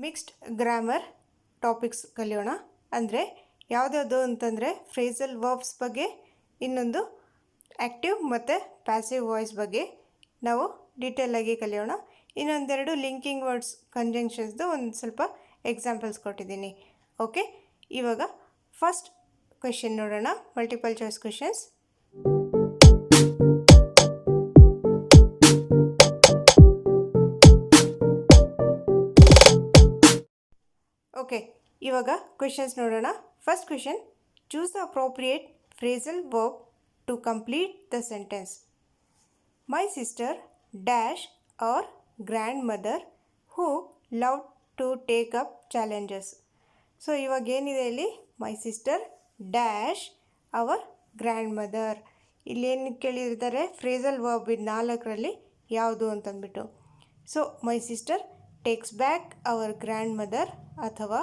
Mixed grammar topics ಕಲಿಯೋಣ. ಅಂದರೆ ಯಾವುದ್ಯಾವುದು ಅಂತಂದರೆ ಫ್ರೇಸಲ್ ವರ್ಬ್ಸ್ ಬಗ್ಗೆ, ಇನ್ನೊಂದು ಆ್ಯಕ್ಟಿವ್ ಮತ್ತು ಪ್ಯಾಸಿವ್ ವಾಯ್ಸ್ ಬಗ್ಗೆ ನಾವು ಡೀಟೇಲಾಗಿ ಕಲಿಯೋಣ. ಇನ್ನೊಂದೆರಡು ಲಿಂಕಿಂಗ್ ವರ್ಡ್ಸ್ ಕಂಜಂಕ್ಷನ್ಸ್ದು ಒಂದು ಸ್ವಲ್ಪ ಎಕ್ಸಾಂಪಲ್ಸ್ ಕೊಟ್ಟಿದ್ದೀನಿ. ಓಕೆ, ಇವಾಗ ಫಸ್ಟ್ ಕ್ವೆಶನ್ ನೋಡೋಣ. Multiple choice questions. ಓಕೆ, ಇವಾಗ ಕ್ವೆಶನ್ಸ್ ನೋಡೋಣ. First question, choose the appropriate phrasal verb to complete the sentence. My sister dash our grandmother who love to take up challenges. So ಇವಾಗ ಏನಿದೆ ಇಲ್ಲಿ, my sister dash our grandmother. ಇಲ್ಲೇನು ಕೇಳಿರ್ತಾರೆ, phrasal verb ಇದು 4ರಲ್ಲಿ ಯಾವುದು ಅಂತಂದ್ಬಿಟ್ಟು. So my sister takes back our grandmother, ಅಥವಾ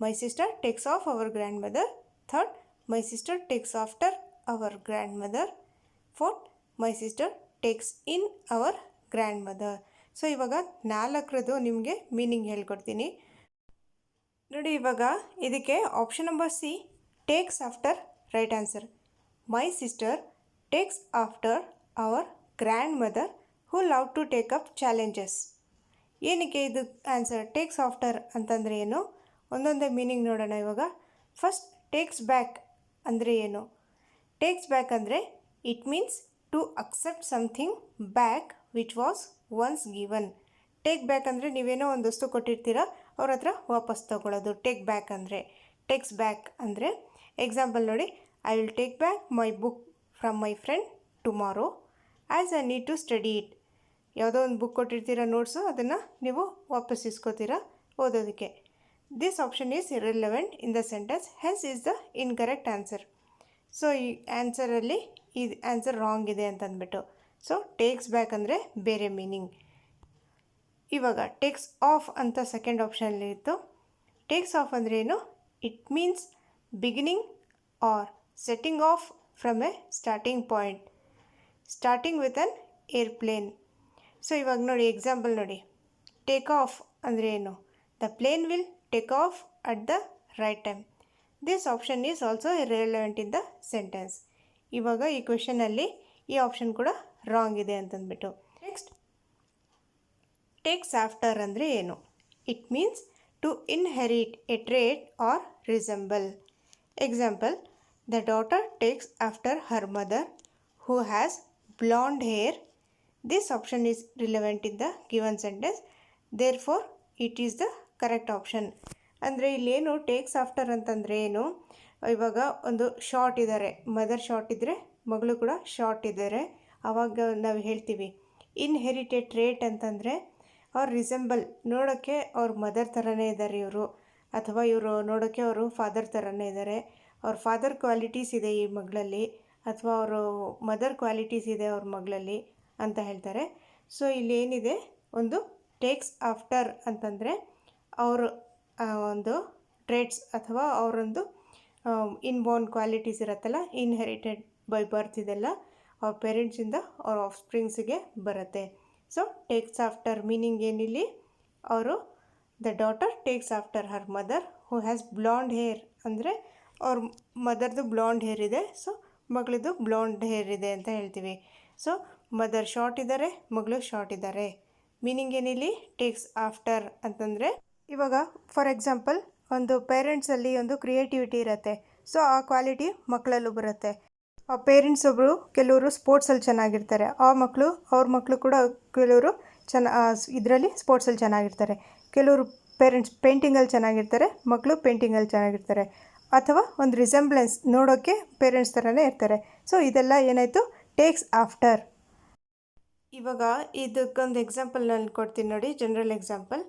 my sister takes off our grand mother. Third, my sister takes after our grandmother. Fourth, my sister takes in our grandmother. So ಇವಾಗ 4ರದ್ದು ನಿಮಗೆ meaning ಹೇಳ್ಕೊಡ್ತೀನಿ ನೋಡಿ. ಇವಾಗ ಇದಕ್ಕೆ option number C, takes after, right answer. My sister takes after our grandmother who love to take up challenges. ಏನಕ್ಕೆ ಇದು answer? Takes after ಅಂತಂದರೆ ಏನು? ಒಂದೊಂದೇ ಮೀನಿಂಗ್ ನೋಡೋಣ ಇವಾಗ. ಫಸ್ಟ್, ಟೇಕ್ಸ್ ಬ್ಯಾಕ್ ಅಂದರೆ ಏನು? ಟೇಕ್ಸ್ ಬ್ಯಾಕ್ ಅಂದರೆ it means to accept something back which was once given. Take back ಅಂದರೆ ನೀವೇನೋ ಒಂದು ವಸ್ತು ಕೊಟ್ಟಿರ್ತೀರ, ಅವ್ರ ಹತ್ರ ವಾಪಸ್ ತೊಗೊಳ್ಳೋದು ಟೇಕ್ ಬ್ಯಾಕ್ ಅಂದರೆ. ಟೇಕ್ಸ್ ಬ್ಯಾಕ್ ಅಂದರೆ ಎಕ್ಸಾಂಪಲ್ ನೋಡಿ, I will take back my book from my friend tomorrow as I need to study it. ಯಾವುದೋ ಒಂದು ಬುಕ್ ಕೊಟ್ಟಿರ್ತೀರ, ನೋಟ್ಸು, ಅದನ್ನು ನೀವು ವಾಪಸ್ ಇಸ್ಕೋತೀರ ಓದೋದಕ್ಕೆ. This option is irrelevant in the sentence, hence is the incorrect answer. So ಈ ಆನ್ಸರಲ್ಲಿ ಈ answer wrong ಇದೆ ಅಂತಂದ್ಬಿಟ್ಟು. ಸೊ ಟೇಕ್ಸ್ ಬ್ಯಾಕ್ ಅಂದರೆ ಬೇರೆ ಮೀನಿಂಗ್. ಇವಾಗ ಟೇಕ್ಸ್ ಆಫ್ ಅಂತ ಸೆಕೆಂಡ್ ಆಪ್ಷನಲ್ಲಿ ಇತ್ತು. ಟೇಕ್ಸ್ ಆಫ್ ಅಂದರೆ ಏನು? It means beginning or setting off from a starting point, starting with an airplane. So ಇವಾಗ ನೋಡಿ ಎಕ್ಸಾಂಪಲ್ ನೋಡಿ, ಟೇಕ್ ಆಫ್ ಅಂದರೆ ಏನು? The plane will take off at the right time. This option is also irrelevant in the sentence. ಇವಾಗ ಈ ಕ್ವೆಶನಲ್ಲಿ ಈ option ಕೂಡ wrong ಇದೆ ಅಂತಂದ್ಬಿಟ್ಟು. ನೆಕ್ಸ್ಟ್, ಟೇಕ್ಸ್ ಆಫ್ಟರ್ ಅಂದರೆ ಏನು? It means to inherit a trait or resemble. Example, the daughter takes after her mother who has blond hair. This option is relevant in the given sentence, therefore it is the correct option. ಅಂದರೆ ಇಲ್ಲೇನು takes after ಅಂತಂದರೆ ಏನು? ಇವಾಗ ಒಂದು short ಇದ್ದಾರೆ, mother short ಇದ್ದರೆ ಮಗಳು ಕೂಡ ಶಾರ್ಟ್ ಇದ್ದಾರೆ, ಆವಾಗ ನಾವು ಹೇಳ್ತೀವಿ ಇನ್ಹೆರಿಟೆಡ್ ಟ್ರೇಟ್ ಅಂತಂದರೆ ಅವ್ರ ರಿಸೆಂಬಲ್, ನೋಡೋಕ್ಕೆ ಅವ್ರ ಮದರ್ ಥರನೇ ಇದ್ದಾರೆ ಇವರು, ಅಥವಾ ಇವರು ನೋಡೋಕ್ಕೆ ಅವರು ಫಾದರ್ ಥರನೇ ಇದ್ದಾರೆ, ಅವ್ರ ಫಾದರ್ ಕ್ವಾಲಿಟೀಸ್ ಇದೆ ಈ ಮಗಳಲ್ಲಿ, ಅಥವಾ ಅವರು ಮದರ್ ಕ್ವಾಲಿಟೀಸ್ ಇದೆ ಅವ್ರ ಮಗಳಲ್ಲಿ ಅಂತ ಹೇಳ್ತಾರೆ. ಸೊ ಇಲ್ಲೇನಿದೆ, ಒಂದು ಟೇಕ್ಸ್ ಆಫ್ಟರ್ ಅಂತಂದರೆ ಅವರು ಒಂದು ಟ್ರೇಟ್ಸ್ ಅಥವಾ ಅವರೊಂದು ಇನ್ಬೋರ್ನ್ ಕ್ವಾಲಿಟೀಸ್ ಇರುತ್ತಲ್ಲ, ಇನ್ಹೆರಿಟೆಡ್ ಬೈ ಬರ್ತ್, ಇದೆಲ್ಲ ಅವ್ರ ಪೇರೆಂಟ್ಸಿಂದ ಅವ್ರ ಆಫ್ ಸ್ಪ್ರಿಂಗ್ಸಿಗೆ ಬರುತ್ತೆ. ಸೊ ಟೇಕ್ಸ್ ಆಫ್ಟರ್ ಮೀನಿಂಗ್ ಏನಿಲ್ಲಿ, ಅವರು the daughter takes after her mother who has blond hair ಅಂದರೆ ಅವ್ರ ಮದರ್ದು ಬ್ಲಾಂಡ್ ಹೇರ್ ಇದೆ, ಸೊ ಮಗಳದು ಬ್ಲಾಂಡ್ ಹೇರ್ ಇದೆ ಅಂತ ಹೇಳ್ತೀವಿ. ಸೊ ಮದರ್ ಶಾರ್ಟ್ ಇದ್ದಾರೆ, ಮಗಳು ಶಾರ್ಟ್ ಇದ್ದಾರೆ. ಮೀನಿಂಗ್ ಏನಿಲ್ಲಿ ಟೇಕ್ಸ್ ಆಫ್ಟರ್ ಅಂತಂದರೆ, ಇವಾಗ ಫಾರ್ ಎಕ್ಸಾಂಪಲ್ ಒಂದು ಪೇರೆಂಟ್ಸಲ್ಲಿ ಒಂದು ಕ್ರಿಯೇಟಿವಿಟಿ ಇರುತ್ತೆ, ಸೊ ಆ ಕ್ವಾಲಿಟಿ ಮಕ್ಕಳಲ್ಲೂ ಬರುತ್ತೆ. ಆ ಪೇರೆಂಟ್ಸ್ ಒಬ್ಬರು ಕೆಲವರು ಸ್ಪೋರ್ಟ್ಸಲ್ಲಿ ಚೆನ್ನಾಗಿರ್ತಾರೆ, ಅವ್ರ ಮಕ್ಕಳು ಕೂಡ ಕೆಲವರು ಇದರಲ್ಲಿ ಸ್ಪೋರ್ಟ್ಸಲ್ಲಿ ಚೆನ್ನಾಗಿರ್ತಾರೆ. ಕೆಲವರು ಪೇರೆಂಟ್ಸ್ ಪೇಂಟಿಂಗಲ್ಲಿ ಚೆನ್ನಾಗಿರ್ತಾರೆ, ಮಕ್ಕಳು ಪೇಂಟಿಂಗಲ್ಲಿ ಚೆನ್ನಾಗಿರ್ತಾರೆ, ಅಥವಾ ಒಂದು ರಿಸೆಂಬ್ಲೆನ್ಸ್, ನೋಡೋಕ್ಕೆ ಪೇರೆಂಟ್ಸ್ ಥರನೇ ಇರ್ತಾರೆ. ಸೊ ಇದೆಲ್ಲ ಏನಾಯಿತು, ಟೇಕ್ಸ್ ಆಫ್ಟರ್. ಇವಾಗ ಇದಕ್ಕೊಂದು ಎಕ್ಸಾಂಪಲ್ ನಾನು ಕೊಡ್ತೀನಿ ನೋಡಿ, ಜನರಲ್ ಎಕ್ಸಾಂಪಲ್.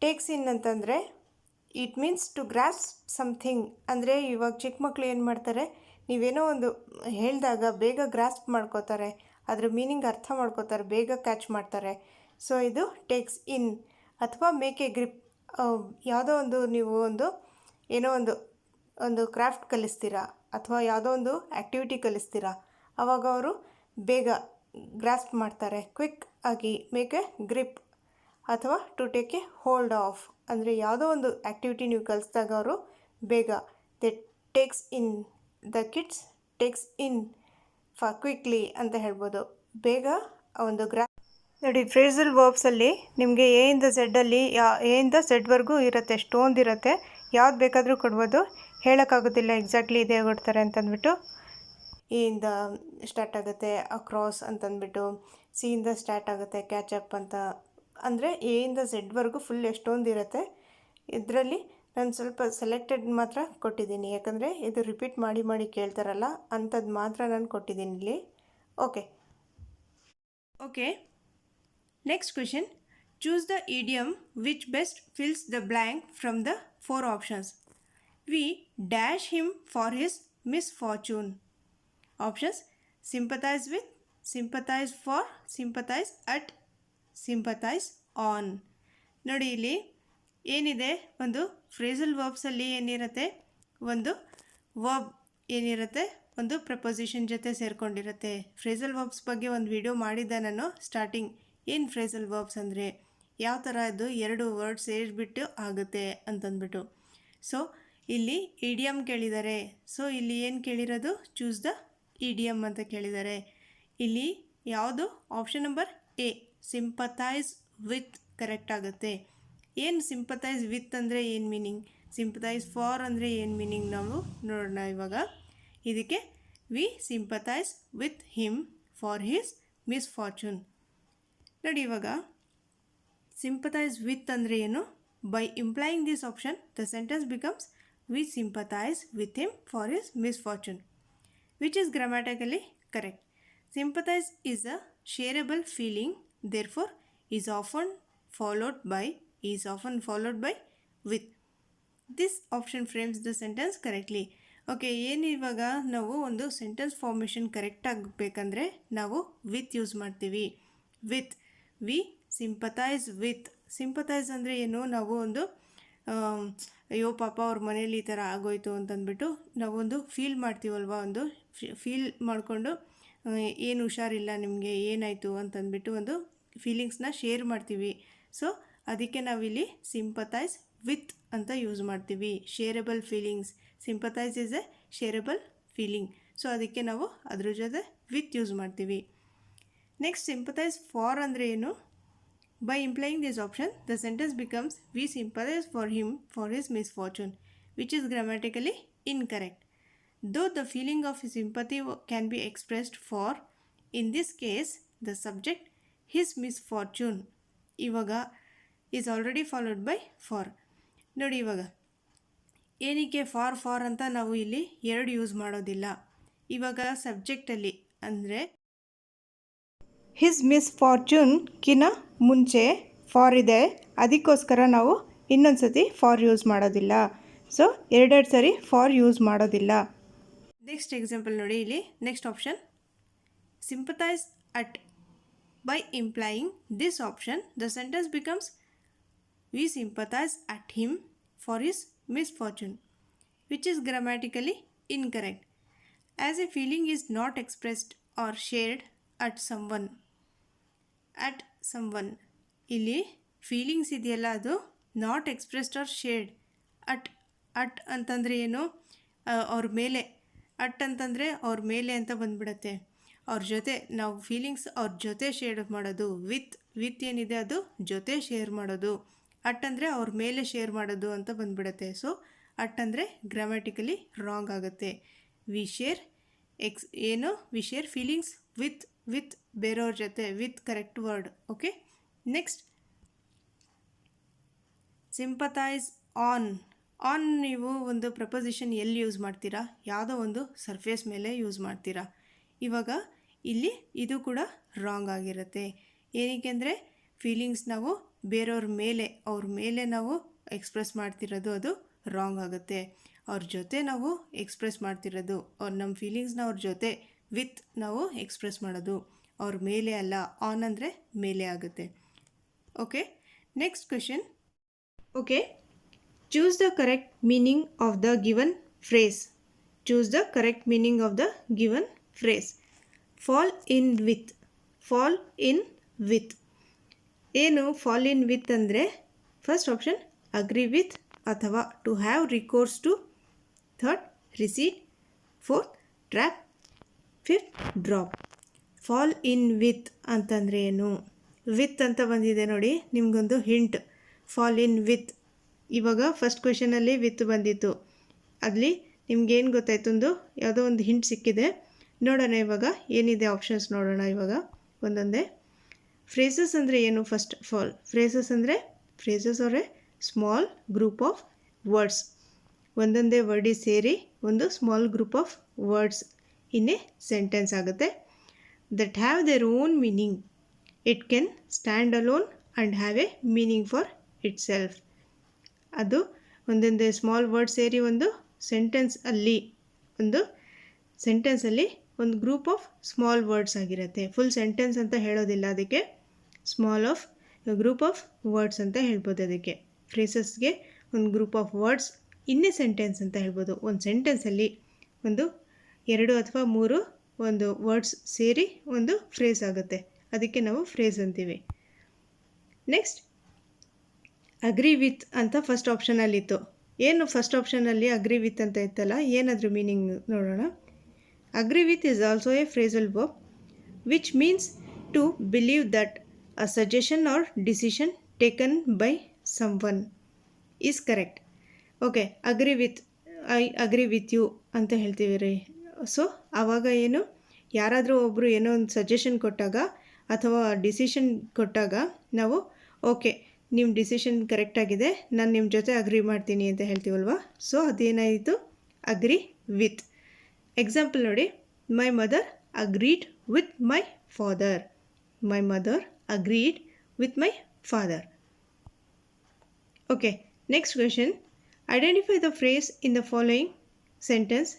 ಟೇಕ್ಸ್ ಇನ್ ಅಂತಂದರೆ it means to grasp something. ಅಂದರೆ ಇವಾಗ ಚಿಕ್ಕ ಮಕ್ಕಳು ಏನು ಮಾಡ್ತಾರೆ, ನೀವೇನೋ ಒಂದು ಹೇಳಿದಾಗ ಬೇಗ ಗ್ರಾಸ್ಪ್ ಮಾಡ್ಕೋತಾರೆ, ಅದರ ಮೀನಿಂಗ್ ಅರ್ಥ ಮಾಡ್ಕೋತಾರೆ, ಬೇಗ ಕ್ಯಾಚ್ ಮಾಡ್ತಾರೆ. ಸೊ ಇದು ಟೇಕ್ಸ್ ಇನ್. ಅಥವಾ ಮೇಕ್ ಎ ಗ್ರಿಪ್, ಯಾವುದೋ ಒಂದು ನೀವು ಏನೋ ಒಂದು ಕ್ರಾಫ್ಟ್ ಕಲಿಸ್ತೀರಾ, ಅಥವಾ ಯಾವುದೋ ಒಂದು ಆ್ಯಕ್ಟಿವಿಟಿ ಕಲಿಸ್ತೀರಾ, ಆವಾಗ ಅವರು ಬೇಗ ಗ್ರಾಸ್ಪ್ ಮಾಡ್ತಾರೆ, ಕ್ವಿಕ್ ಆಗಿ ಮೇಕ್ ಎ ಗ್ರಿಪ್. ಅಥವಾ to take a hold of. ಅಂದರೆ ಯಾವುದೋ ಒಂದು ಆ್ಯಕ್ಟಿವಿಟಿ ನೀವು ಕಲಿಸಿದಾಗ ಅವರು ಬೇಗ they takes in, the kids takes in quickly ಅಂತ ಹೇಳ್ಬೋದು. ಬೇಗ ಒಂದು ನೋಡಿ, ಫ್ರೇಸಲ್ ವರ್ಬ್ಸಲ್ಲಿ ನಿಮಗೆ ಎ ಇಂದ ಝೆಡ್ಡಲ್ಲಿ ಎ ಇಂದ ಝೆಡ್ವರೆಗೂ ಇರುತ್ತೆ, ಎಷ್ಟೊಂದು ಇರುತ್ತೆ. ಯಾವ್ದು ಬೇಕಾದರೂ ಕೊಡ್ಬೋದು, ಹೇಳೋಕ್ಕಾಗೋದಿಲ್ಲ ಎಕ್ಸಾಕ್ಟ್ಲಿ ಇದೇ ಕೊಡ್ತಾರೆ ಅಂತಂದ್ಬಿಟ್ಟು. ಎ ಇಂದ ಸ್ಟಾರ್ಟ್ ಆಗುತ್ತೆ ಅಕ್ರಾಸ್ ಅಂತಂದ್ಬಿಟ್ಟು, ಸಿ ಇಂದ ಸ್ಟಾರ್ಟ್ ಆಗುತ್ತೆ ಕ್ಯಾಚಪ್ ಅಂತ. ಅಂದರೆ ಎ ಇಂದ ಝೆಡ್ವರೆಗೂ ಫುಲ್ ಎಷ್ಟೊಂದು ಇರುತ್ತೆ. ಇದರಲ್ಲಿ ನಾನು ಸ್ವಲ್ಪ ಸೆಲೆಕ್ಟೆಡ್ ಮಾತ್ರ ಕೊಟ್ಟಿದ್ದೀನಿ, ಯಾಕಂದರೆ ಇದು ರಿಪೀಟ್ ಮಾಡಿ ಮಾಡಿ ಕೇಳ್ತಾರಲ್ಲ ಅಂಥದ್ದು ಮಾತ್ರ ನಾನು ಕೊಟ್ಟಿದ್ದೀನಿ ಇಲ್ಲಿ. Okay, next question. Choose the idiom which best fills the blank from the 4 options. We dash him for his misfortune. Options: sympathize with, sympathize for, sympathize at, sympathize on. ನೋಡಿ, ಇಲ್ಲಿ ಏನಿದೆ, ಒಂದು ಫ್ರೇಸಲ್ ವರ್ಬ್ಸಲ್ಲಿ ಏನಿರುತ್ತೆ, ಒಂದು ವರ್ಬ್ ಏನಿರುತ್ತೆ, ಒಂದು proposition ಜೊತೆ ಸೇರಿಕೊಂಡಿರುತ್ತೆ. Phrasal verbs ಬಗ್ಗೆ ಒಂದು ವಿಡಿಯೋ ಮಾಡಿದ್ದೆ ನಾನು ಸ್ಟಾರ್ಟಿಂಗ್. ಏನು ಫ್ರೇಸಲ್ ವರ್ಬ್ಸ್ ಅಂದರೆ ಯಾವ ಥರ ಅದು 2 ವರ್ಡ್ಸ್ ಸೇರಿಬಿಟ್ಟು ಆಗುತ್ತೆ ಅಂತಂದ್ಬಿಟ್ಟು. ಸೊ ಇಲ್ಲಿ ಇಡಿಯಮ್ ಕೇಳಿದ್ದಾರೆ. ಸೊ ಇಲ್ಲಿ ಏನು ಕೇಳಿರೋದು, ಚೂಸ್ ದ ಇಡಿಯಮ್ ಅಂತ ಕೇಳಿದ್ದಾರೆ. ಇಲ್ಲಿ ಯಾವುದು option number A, sympathize with correct ಆಗುತ್ತೆ. ಏನು ಸಿಂಪಥೈಸ್ ವಿತ್ ಅಂದರೆ ಏನು ಮೀನಿಂಗ್, ಸಿಂಪಥೈಸ್ ಫಾರ್ ಅಂದರೆ ಏನು ಮೀನಿಂಗ್ ನಾವು ನೋಡೋಣ ಇವಾಗ. ಇದಕ್ಕೆ we sympathize with him for his misfortune. ನೋಡಿ, ಇವಾಗ ಸಿಂಪಥೈಸ್ ವಿತ್ ಅಂದರೆ ಏನು? By implying this option the sentence becomes we sympathize with him for his misfortune, which is grammatically correct. Sympathize is a shareable feeling, therefore is often followed by with. This option frames the sentence correctly. Okay, ಏನು ಇವಾಗ ನಾವು ಒಂದು sentence formation correct ಆಗಬೇಕಂದ್ರೆ ನಾವು with use ಮಾಡ್ತೀವಿ. With, we sympathize with. Sympathize ಅಂದರೆ ಏನು, ನಾವು ಒಂದು ಅಯ್ಯೋ ಪಾಪ ಅವ್ರ ಮನೇಲಿ ಈ ಥರ ಆಗೋಯ್ತು ಅಂತಂದ್ಬಿಟ್ಟು ನಾವೊಂದು ಫೀಲ್ ಮಾಡ್ತೀವಲ್ವ, ಒಂದು ಫೀಲ್ ಮಾಡಿಕೊಂಡು ಏನು ಹುಷಾರಿಲ್ಲ ನಿಮಗೆ, ಏನಾಯಿತು ಅಂತಂದ್ಬಿಟ್ಟು ಒಂದು ಫೀಲಿಂಗ್ಸ್ನ ಶೇರ್ ಮಾಡ್ತೀವಿ. ಸೊ ಅದಕ್ಕೆ ನಾವಿಲ್ಲಿ ಸಿಂಪಥೈಸ್ ವಿತ್ ಅಂತ ಯೂಸ್ ಮಾಡ್ತೀವಿ. Shareable feelings, sympathize is a shareable feeling. So ಅದಕ್ಕೆ ನಾವು ಅದ್ರ ಜೊತೆ ವಿತ್ ಯೂಸ್ ಮಾಡ್ತೀವಿ. ನೆಕ್ಸ್ಟ್, ಸಿಂಪಥೈಸ್ ಫಾರ್ ಅಂದರೆ ಏನು? By implying this option, the sentence becomes we sympathize for him for his misfortune, which is grammatically incorrect. Though the feeling of sympathy can be expressed for, in this case, the subject, his misfortune, ಇವಾಗ is already followed by for. ನೋಡಿ, ಇವಾಗ ಏನಕ್ಕೆ for ಅಂತ ನಾವು ಇಲ್ಲಿ 2 use ಮಾಡೋದಿಲ್ಲ. ಇವಾಗ ಸಬ್ಜೆಕ್ಟಲ್ಲಿ ಅಂದರೆ ಹಿಸ್ ಮಿಸ್ಫಾರ್ಚೂನ್ಕಿನ ಮುಂಚೆ ಫಾರ್ ಇದೆ, ಅದಕ್ಕೋಸ್ಕರ ನಾವು ಇನ್ನೊಂದು ಸತಿ ಫಾರ್ ಯೂಸ್ ಮಾಡೋದಿಲ್ಲ. ಸೊ 2 ಸರಿ ಫಾರ್ ಯೂಸ್ ಮಾಡೋದಿಲ್ಲ. ನೆಕ್ಸ್ಟ್ ಎಕ್ಸಾಂಪಲ್ ನೋಡಿ, ಇಲ್ಲಿ next option sympathize at. By implying this option the sentence becomes we sympathize at him for his misfortune, which is grammatically incorrect, as a feeling is not expressed or shared at someone. ಇಲ್ಲಿ feelings ಇದೆಯಲ್ಲ, ಅದು not expressed or shared. At ಅಂತಂದರೆ ಏನು, ಅವ್ರ ಮೇಲೆ. At ಅಂತಂದರೆ ಅವ್ರ ಮೇಲೆ ಅಂತ ಬಂದ್ಬಿಡತ್ತೆ. ಅವ್ರ ಜೊತೆ ನಾವು ಫೀಲಿಂಗ್ಸ್ ಅವ್ರ ಜೊತೆ ಶೇರ್ ಮಾಡೋದು. ವಿತ್ ಏನಿದೆ ಅದು ಜೊತೆ ಶೇರ್ ಮಾಡೋದು. ಅಟ್ ಅಂದರೆ ಅವ್ರ ಮೇಲೆ ಶೇರ್ ಮಾಡೋದು ಅಂತ ಬಂದ್ಬಿಡತ್ತೆ. ಸೊ ಅಟ್ ಅಂದರೆ ಗ್ರಾಮ್ಯಾಟಿಕಲಿ ರಾಂಗ್ ಆಗುತ್ತೆ. We share we share feelings with ಬೇರೆಯವ್ರ ಜೊತೆ, with correct word. Okay, next sympathise on. ನೀವು ಒಂದು ಪ್ರಪೋಸಿಷನ್ ಎಲ್ಲಿ ಯೂಸ್ ಮಾಡ್ತೀರಾ? ಯಾವುದೋ ಒಂದು ಸರ್ಫೇಸ್ ಮೇಲೆ ಯೂಸ್ ಮಾಡ್ತೀರಾ. ಇವಾಗ ಇಲ್ಲಿ ಇದು ಕೂಡ ರಾಂಗ್ ಆಗಿರುತ್ತೆ. ಏನಕ್ಕೆ ಅಂದರೆ ಫೀಲಿಂಗ್ಸ್ ನಾವು ಬೇರೆಯವ್ರ ಮೇಲೆ, ಅವ್ರ ಮೇಲೆ ನಾವು ಎಕ್ಸ್ಪ್ರೆಸ್ ಮಾಡ್ತಿರೋದು, ಅದು ರಾಂಗ್ ಆಗುತ್ತೆ. ಅವ್ರ ಜೊತೆ ನಾವು ಎಕ್ಸ್ಪ್ರೆಸ್ ಮಾಡ್ತಿರೋದು, ನಮ್ಮ ಫೀಲಿಂಗ್ಸ್ನ ಅವ್ರ ಜೊತೆ ವಿತ್ ನಾವು ಎಕ್ಸ್ಪ್ರೆಸ್ ಮಾಡೋದು, ಅವ್ರ ಮೇಲೆ ಅಲ್ಲ. ಆನ್ ಅಂದರೆ ಮೇಲೆ ಆಗುತ್ತೆ. Okay, next question. Okay, choose the correct meaning of the given phrase. Choose the correct meaning of the given phrase. Fall in with. ಏನು ಫಾಲ್ ಇನ್ ವಿತ್ ಅಂದರೆ ಫಸ್ಟ್ ಆಪ್ಷನ್ ಅಗ್ರಿ ವಿತ್ ಅಥವಾ to have recourse to, third receipt, fourth trap, fifth drop. Fall in with ಅಂತಂದರೆ ಏನು? With ಅಂತ ಬಂದಿದೆ ನೋಡಿ, ನಿಮಗೊಂದು hint. Fall in with, ಇವಾಗ ಫಸ್ಟ್ ಕ್ವೆಶನಲ್ಲಿ ವಿತ್ ಬಂದಿತ್ತು, ಅಲ್ಲಿ ನಿಮ್ಗೇನು ಗೊತ್ತಾಯ್ತು, ಒಂದು ಯಾವುದೋ ಒಂದು ಹಿಂಟ್ ಸಿಕ್ಕಿದೆ. ನೋಡೋಣ ಇವಾಗ ಏನಿದೆ ಆಪ್ಷನ್ಸ್ ನೋಡೋಣ ಇವಾಗ ಒಂದೊಂದೇ. ಫ್ರೇಸಸ್ ಅಂದರೆ ಏನು? ಫಸ್ಟ್ ಆಫ್ ಆಲ್ ಫ್ರೇಸಸ್ ಅಂದರೆ phrases are a small group of words. ಒಂದೊಂದೇ ವರ್ಡಿ ಸೇರಿ ಒಂದು small group of words in a sentence ಆಗುತ್ತೆ. That have their own meaning. It can stand alone and have a meaning for itself. ಅದು ಒಂದೊಂದೇ small word ಸೇರಿ ಒಂದು ಸೆಂಟೆನ್ಸಲ್ಲಿ ಒಂದು ಗ್ರೂಪ್ ಆಫ್ ಸ್ಮಾಲ್ ವರ್ಡ್ಸ್ ಆಗಿರುತ್ತೆ. ಫುಲ್ ಸೆಂಟೆನ್ಸ್ ಅಂತ ಹೇಳೋದಿಲ್ಲ, ಅದಕ್ಕೆ ಗ್ರೂಪ್ ಆಫ್ ವರ್ಡ್ಸ್ ಅಂತ ಹೇಳ್ಬೋದು. ಅದಕ್ಕೆ ಫ್ರೇಸಸ್ಗೆ ಒಂದು ಗ್ರೂಪ್ ಆಫ್ ವರ್ಡ್ಸ್ ಇನ್ನೇ ಸೆಂಟೆನ್ಸ್ ಅಂತ ಹೇಳ್ಬೋದು. ಒಂದು ಸೆಂಟೆನ್ಸಲ್ಲಿ ಒಂದು 2 ಅಥವಾ 3 ಒಂದು ವರ್ಡ್ಸ್ ಸೇರಿ ಒಂದು ಫ್ರೇಸ್ ಆಗುತ್ತೆ, ಅದಕ್ಕೆ ನಾವು ಫ್ರೇಸ್ ಅಂತೀವಿ. ನೆಕ್ಸ್ಟ್ ಅಗ್ರಿ ವಿತ್ ಅಂತ ಫಸ್ಟ್ ಆಪ್ಷನಲ್ಲಿತ್ತು. ಏನು ಫಸ್ಟ್ ಆಪ್ಷನಲ್ಲಿ ಅಗ್ರಿ ವಿತ್ ಅಂತ ಇತ್ತಲ್ಲ, ಏನಾದರೂ ಮೀನಿಂಗ್ ನೋಡೋಣ. Agree with is also a phrasal verb which means to believe that a suggestion or decision taken by someone is correct. Okay, agree with, I agree with you ಅಂತ ಹೇಳ್ತೀವಿ ರೀ. So ಆವಾಗ ಏನು, ಯಾರಾದರೂ ಒಬ್ಬರು ಏನೋ ಒಂದು ಸಜೆಷನ್ ಕೊಟ್ಟಾಗ ಅಥವಾ ಡಿಸಿಷನ್ ಕೊಟ್ಟಾಗ ನಾವು ಓಕೆ ನಿಮ್ಮ ಡಿಸಿಷನ್ ಕರೆಕ್ಟಾಗಿದೆ, ನಾನು ನಿಮ್ಮ ಜೊತೆ ಅಗ್ರಿ ಮಾಡ್ತೀನಿ ಅಂತ ಹೇಳ್ತೀವಲ್ವ. ಸೊ ಅದೇನಾಯಿತು, ಅಗ್ರಿ ವಿತ್. ಎಕ್ಸಾಂಪಲ್ ನೋಡಿ, my mother agreed with my father. My mother agreed with my father. Okay, next question. Identify the phrase in the following sentence.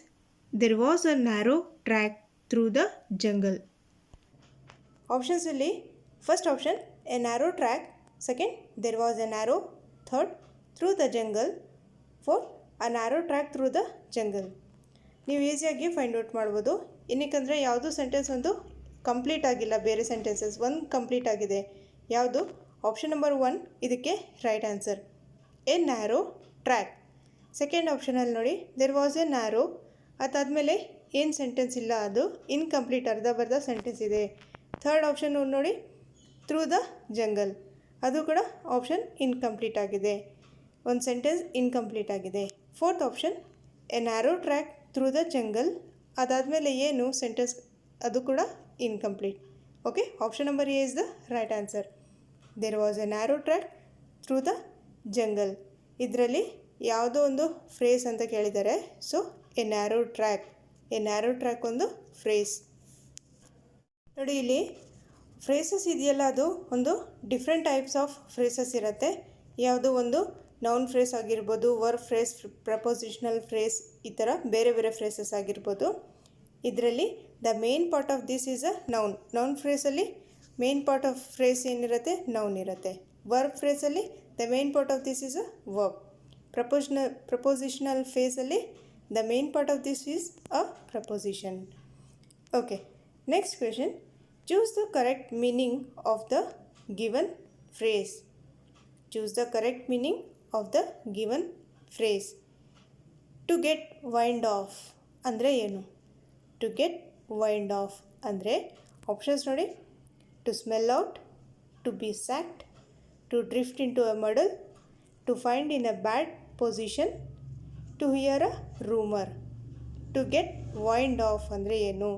There was a narrow track through the jungle. ಆಪ್ಷನ್ಸಲ್ಲಿ first option a narrow track, second there was a narrow, third through the jungle, fourth a narrow track through the jungle. ನೀವು ಈಸಿಯಾಗಿ find out ಮಾಡ್ಬೋದು. ಏನಕ್ಕಂದರೆ ಯಾವುದು sentence ಒಂದು complete ಆಗಿಲ್ಲ, ಬೇರೆ sentences ಒಂದು complete ಆಗಿದೆ. ಯಾವುದು? ಆಪ್ಷನ್ ನಂಬರ್ 1 ಇದಕ್ಕೆ right answer. A narrow track. Second ಆಪ್ಷನಲ್ಲಿ ನೋಡಿ, ದೆರ್ ವಾಸ್ ಎ ನ್ಯಾರೋ, ಅದಾದಮೇಲೆ ಏನು ಸೆಂಟೆನ್ಸ್ ಇಲ್ಲ, ಅದು ಇನ್ಕಂಪ್ಲೀಟ್, ಅರ್ಧ ಸೆಂಟೆನ್ಸ್ ಇದೆ. ಥರ್ಡ್ ಆಪ್ಷನ್ ನೋಡಿ, ಥ್ರೂ ದ ಜಂಗಲ್, ಅದು ಕೂಡ ಆಪ್ಷನ್ ಇನ್ಕಂಪ್ಲೀಟ್ ಆಗಿದೆ, ಒಂದು ಸೆಂಟೆನ್ಸ್ ಇನ್ಕಂಪ್ಲೀಟ್ ಆಗಿದೆ. Fourth option a narrow track through the jungle, ಅದಾದಮೇಲೆ ಏನು ಸೆಂಟೆನ್ಸ್, ಅದು ಕೂಡ incomplete. Okay, option number A is the right answer. There was a narrow track through the jungle. ಇದರಲ್ಲಿ ಯಾವುದೋ ಒಂದು ಫ್ರೇಸ್ ಅಂತ ಕೇಳಿದ್ದಾರೆ. ಸೊ ಎ ನ್ಯಾರೋ ಟ್ರ್ಯಾಕ್ ಒಂದು ಫ್ರೇಸ್. ನೋಡಿ ಇಲ್ಲಿ ಫ್ರೇಸಸ್ ಇದೆಯಲ್ಲ, ಅದು ಒಂದು ಡಿಫ್ರೆಂಟ್ ಟೈಪ್ಸ್ ಆಫ್ ಫ್ರೇಸಸ್ ಇರುತ್ತೆ. ಯಾವುದೋ ಒಂದು ನೌನ್ ಫ್ರೇಸ್ ಆಗಿರ್ಬೋದು, ವರ್ಬ್ ಫ್ರೇಸ್, ಪ್ರಪೋಸಿಷನಲ್ ಫ್ರೇಸ್, ಈ ಥರ ಬೇರೆ ಬೇರೆ ಫ್ರೇಸಸ್ ಆಗಿರ್ಬೋದು. ಇದರಲ್ಲಿ the main part of this is a noun ಫ್ರೇಸಲ್ಲಿ ಮೇನ್ ಪಾರ್ಟ್ ಆಫ್ ಫ್ರೇಸ್ ಏನಿರುತ್ತೆ, ನೌನ್ ಇರುತ್ತೆ. ವರ್ಬ್ ಫ್ರೇಸಲ್ಲಿ the main part of this is a verb. Prepositional ಫೇಸಲ್ಲಿ the main part of this is a preposition. Okay, next question. Choose the correct meaning of the given phrase. Choose the correct meaning of the given phrase. To get wind off ಅಂದರೆ ಏನು? To get wind off ಅಂದರೆ options ನೋಡಿ. To smell out, to be sacked, to drift into a muddle, to find in a bad position, to hear a rumor. To get wind off ಅಂದರೆ ಏನು?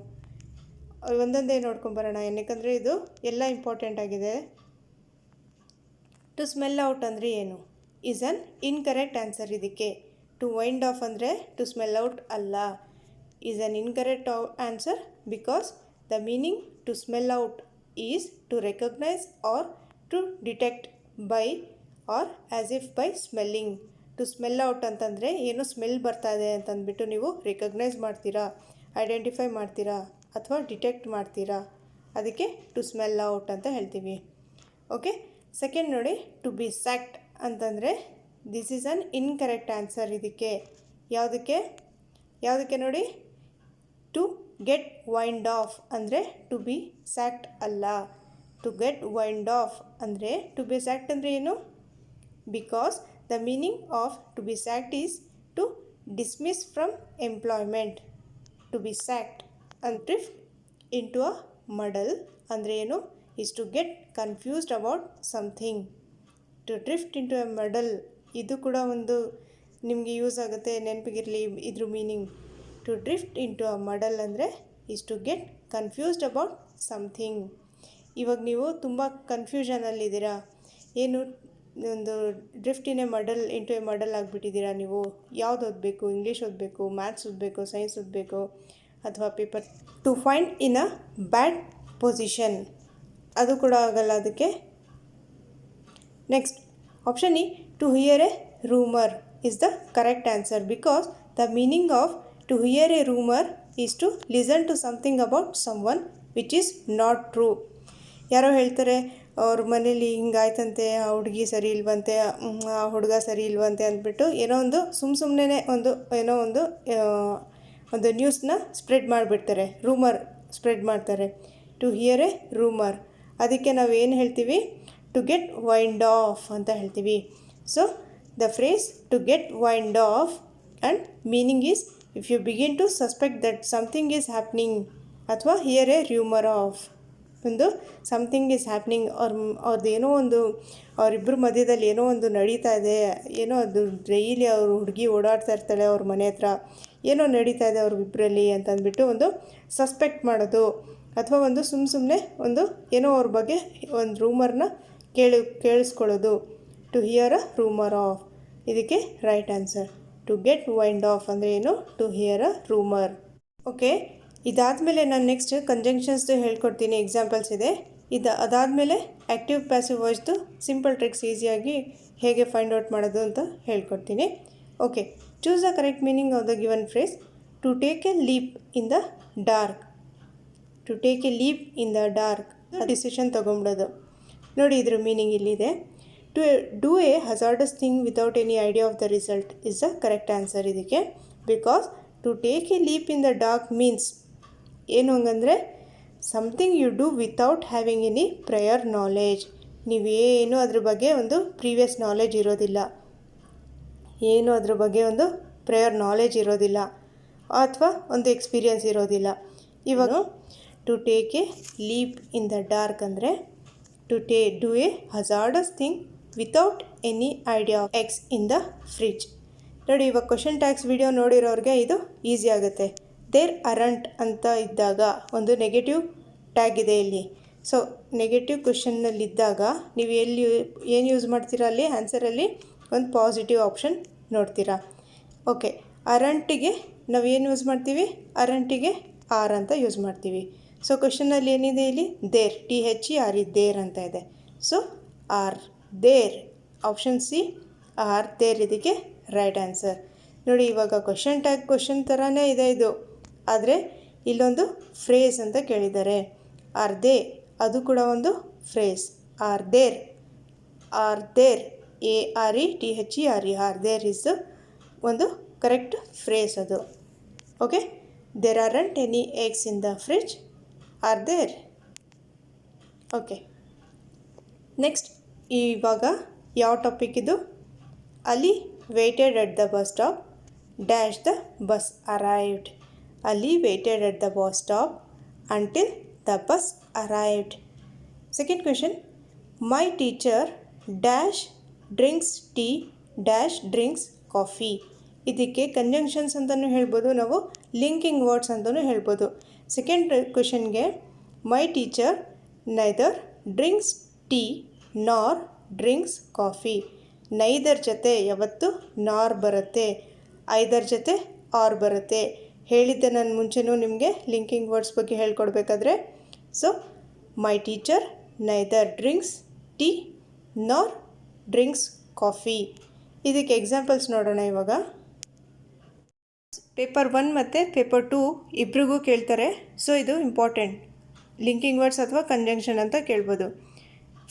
ಒಂದೊಂದೇ ನೋಡ್ಕೊಂಬರೋಣ, ಏನಕ್ಕಂದರೆ ಇದು ಎಲ್ಲ ಇಂಪಾರ್ಟೆಂಟ್ ಆಗಿದೆ. To smell out ಅಂದರೆ ಏನು? ಈಸ್ ಅನ್ ಇನ್ಕರೆಕ್ಟ್ ಆನ್ಸರ್ ಇದಕ್ಕೆ. ಟು ವೈಂಡ್ ಆಫ್ ಅಂದರೆ ಟು ಸ್ಮೆಲ್ ಔಟ್ ಅಲ್ಲ, is an incorrect answer because the meaning to smell out is to recognise or to detect by or as if by smelling. To smell out ಅಂತಂದರೆ ಏನೋ smell ಬರ್ತಾ ಇದೆ ಅಂತಂದ್ಬಿಟ್ಟು ನೀವು recognise ಮಾಡ್ತೀರಾ, identify ಮಾಡ್ತೀರಾ ಅಥವಾ ಡಿಟೆಕ್ಟ್ ಮಾಡ್ತೀರಾ, ಅದಕ್ಕೆ ಟು ಸ್ಮೆಲ್ ಔಟ್ ಅಂತ ಹೇಳ್ತೀವಿ. ಓಕೆ, ಸೆಕೆಂಡ್ ನೋಡಿ, ಟು ಬಿ ಸ್ಯಾಕ್ಡ್ ಅಂತಂದರೆ this is an incorrect answer ಇದಕ್ಕೆ. ಯಾವುದಕ್ಕೆ ನೋಡಿ, ಟು ಗೆಟ್ ವೈಂಡ್ ಆಫ್ ಅಂದರೆ ಟು ಬಿ ಸ್ಯಾಕ್ಡ್ ಅಲ್ಲ. ಟು ಗೆಟ್ ವೈಂಡ್ ಆಫ್ ಅಂದರೆ ಟು ಬಿ ಸ್ಯಾಕ್ಡ್ ಅಂದರೆ ಏನು? Because the meaning of to be sacked is to dismiss from employment. To be sacked and drift into a muddle ಅಂದರೆ ಏನು? is to get confused about something. to drift into a muddle ಇದು ಕೂಡ ಒಂದು ನಿಮಗೆ use ಆಗುತ್ತೆ, ನೆನಪಿಗಿರಲಿ ಇದ್ರ meaning. To drift into a muddle ಅಂದರೆ is to get confused about something. ಇವಾಗ ನೀವು ತುಂಬ ಕನ್ಫ್ಯೂಷನಲ್ಲಿದ್ದೀರಾ, ಏನು ಒಂದು drift in a muddle into a muddle ಆಗಿಬಿಟ್ಟಿದ್ದೀರಾ. ನೀವು ಯಾವ್ದು ಓದಬೇಕು? ಇಂಗ್ಲೀಷ್ ಓದಬೇಕು, ಮ್ಯಾಥ್ಸ್ ಓದಬೇಕು, ಸೈನ್ಸ್ ಓದಬೇಕು ಅಥವಾ paper? To find in a bad position ಅದು ಕೂಡ ಆಗಲ್ಲ ಅದಕ್ಕೆ. Next option E to hear a rumour is the correct answer because the meaning of to hear a rumour is to listen to something about someone which is not true. ಯಾರೋ ಹೇಳ್ತಾರೆ ಅವ್ರ ಮನೇಲಿ ಹಿಂಗಾಯ್ತಂತೆ, ಆ ಹುಡುಗಿ ಸರಿ ಇಲ್ವಂತೆ, ಆ ಹುಡುಗ ಸರಿ ಇಲ್ವಂತೆ ಅಂದ್ಬಿಟ್ಟು ಏನೋ ಒಂದು ಸುಮ್ಮನೆ ಏನೋ ಒಂದು ನ್ಯೂಸ್ನ ಸ್ಪ್ರೆಡ್ ಮಾಡಿಬಿಡ್ತಾರೆ, ರೂಮರ್ ಸ್ಪ್ರೆಡ್ ಮಾಡ್ತಾರೆ. ಟು ಹಿಯರ್ ಎ ರೂಮರ್ ಅದಕ್ಕೆ ನಾವು ಏನು ಹೇಳ್ತೀವಿ? ಟು ಗೆಟ್ ವೈಂಡ್ ಆಫ್ ಅಂತ ಹೇಳ್ತೀವಿ. So the phrase to get wind off and meaning is if you begin to suspect that something is happening ಅಥವಾ ಹಿಯರ್ ಎ ರೂಮರ್ ಆಫ್ ಒಂದು something is happening, ಅವ್ರದ್ದು ಏನೋ ಒಂದು ಅವರಿಬ್ಬರ ಮಧ್ಯದಲ್ಲಿ ಏನೋ ಒಂದು ನಡೀತಾ ಇದೆ, ಏನೋ ಅದು ಡೈಲಿ ಅವ್ರ ಹುಡುಗಿ ಓಡಾಡ್ತಾ ಇರ್ತಾಳೆ ಅವ್ರ ಮನೆ ಹತ್ರ, ಏನೋ ನಡೀತಾ ಇದೆ ಅವ್ರಿಬ್ಬರಲ್ಲಿ ಅಂತಂದ್ಬಿಟ್ಟು ಒಂದು ಸಸ್ಪೆಕ್ಟ್ ಮಾಡೋದು ಅಥವಾ ಒಂದು ಸುಮ್ಮನೆ ಒಂದು ಏನೋ ಅವ್ರ ಬಗ್ಗೆ ಒಂದು ರೂಮರ್ನ ಕೇಳಿಸ್ಕೊಳ್ಳೋದು. To hear a rumour of ಇದಕ್ಕೆ right answer. To get wind of ಅಂದರೆ ಏನು? To hear a rumour. Okay, ಇದಾದಮೇಲೆ ನಾನು ನೆಕ್ಸ್ಟ್ ಕಂಜಂಕ್ಷನ್ಸ್ದು ಹೇಳ್ಕೊಡ್ತೀನಿ, ಎಕ್ಸಾಂಪಲ್ಸ್ ಇದೆ. ಅದಾದಮೇಲೆ ಆ್ಯಕ್ಟಿವ್ ಪ್ಯಾಸಿವ್ ವಾಯ್ಸ್ದು ಸಿಂಪಲ್ ಟ್ರಿಕ್ಸ್ ಈಸಿಯಾಗಿ ಹೇಗೆ ಫೈಂಡ್ ಔಟ್ ಮಾಡೋದು ಅಂತ ಹೇಳ್ಕೊಡ್ತೀನಿ. Okay, choose the correct meaning of the given phrase. To take a leap in the dark. To take a leap in the dark decision ತೊಗೊಂಬಿಡೋದು. ನೋಡಿ ಇದ್ರ ಮೀನಿಂಗ್ ಇಲ್ಲಿದೆ. To do a hazardous thing without any idea of the result is the correct answer ಇದಕ್ಕೆ. Because to take a leap in the dark means ಏನು ಹಂಗಂದರೆ something you do without having any prior knowledge. ನೀವೇನು ಅದ್ರ ಬಗ್ಗೆ ಒಂದು previous knowledge ಇರೋದಿಲ್ಲ, ಏನು ಅದ್ರ ಬಗ್ಗೆ ಒಂದು ಪ್ರಯರ್ ನಾಲೆಜ್ ಇರೋದಿಲ್ಲ ಅಥವಾ ಒಂದು ಎಕ್ಸ್ಪೀರಿಯನ್ಸ್ ಇರೋದಿಲ್ಲ. ಇವಾಗ to take a leap in the dark ಅಂದರೆ to do a hazardous thing without any idea of eggs in the fridge. ನೋಡಿ ಇವಾಗ ಕ್ವಶನ್ ಟ್ಯಾಗ್ಸ್ ವಿಡಿಯೋ ನೋಡಿರೋರಿಗೆ ಇದು ಈಸಿ ಆಗುತ್ತೆ. ದೇರ್ ಅರಂಟ್ ಅಂತ ಇದ್ದಾಗ ಒಂದು ನೆಗೆಟಿವ್ ಟ್ಯಾಗ್ ಇದೆ ಇಲ್ಲಿ. ಸೊ ನೆಗೆಟಿವ್ ಕ್ವಶನ್ನಲ್ಲಿದ್ದಾಗ ನೀವು ಏನು ಯೂಸ್ ಮಾಡ್ತೀರಾ? ಅಲ್ಲಿ ಆನ್ಸರಲ್ಲಿ ಒಂದು ಪಾಸಿಟಿವ್ ಆಪ್ಷನ್ ನೋಡ್ತೀರಾ. ಓಕೆ, ಅರಂಟಿಗೆ ನಾವು ಏನು ಯೂಸ್ ಮಾಡ್ತೀವಿ? ಅರಂಟಿಗೆ ಆರ್ ಅಂತ ಯೂಸ್ ಮಾಡ್ತೀವಿ. ಸೊ ಕ್ವಶನಲ್ಲಿ ಏನಿದೆ ಇಲ್ಲಿ? ದೇರ್, THERE ದೇರ್ ಅಂತ ಇದೆ. So are there, option C are there ಇದಕ್ಕೆ ರೈಟ್ ಆನ್ಸರ್. ನೋಡಿ ಇವಾಗ ಕ್ವಶನ್ ಥರನೇ ಇದೆ ಇದು, ಆದರೆ ಇಲ್ಲೊಂದು ಫ್ರೇಸ್ ಅಂತ ಕೇಳಿದ್ದಾರೆ. ಆರ್ ದೇ ಅದು ಕೂಡ ಒಂದು phrase. Are there ARETHERE are there is ಒಂದು ಕರೆಕ್ಟ್ ಫ್ರೇಸ್ ಅದು. Okay, there aren't any eggs in the fridge. Are there. Okay, next ಇವಾಗ ಯಾವ ಟಾಪಿಕ್ ಇದು? Ali waited at the bus stop dash the bus arrived. Ali waited at the bus stop until the bus arrived. Second question, my teacher dash drinks tea dash drinks coffee. ಇದಕ್ಕೆ conjunctions ಅಂತಲೂ ಹೇಳ್ಬೋದು, ನಾವು linking words ಅಂತಲೂ ಹೇಳ್ಬೋದು. Second ಕ್ವೆಶನ್ಗೆ my teacher neither drinks tea nor drinks coffee. Neither ಜೊತೆ ಯಾವತ್ತು ನಾರ್ ಬರುತ್ತೆ, ಐದರ್ ಜೊತೆ ಆರ್ ಬರುತ್ತೆ. ಹೇಳಿದ್ದೆ ನಾನು ಮುಂಚೆನೂ ನಿಮಗೆ ಲಿಂಕಿಂಗ್ ವರ್ಡ್ಸ್ ಬಗ್ಗೆ ಹೇಳ್ಕೊಡ್ಬೇಕಾದ್ರೆ. So my teacher neither drinks tea nor drinks coffee. ಇದಕ್ಕೆ ಎಕ್ಸಾಂಪಲ್ಸ್ ನೋಡೋಣ ಇವಾಗ. ಪೇಪರ್ 1 ಮತ್ತು ಪೇಪರ್ 2 ಇಬ್ರಿಗೂ ಕೇಳ್ತಾರೆ. ಸೊ ಇದು ಇಂಪಾರ್ಟೆಂಟ್, ಲಿಂಕಿಂಗ್ ವರ್ಡ್ಸ್ ಅಥವಾ ಕಂಜಂಕ್ಷನ್ ಅಂತ ಕೇಳ್ಬೋದು.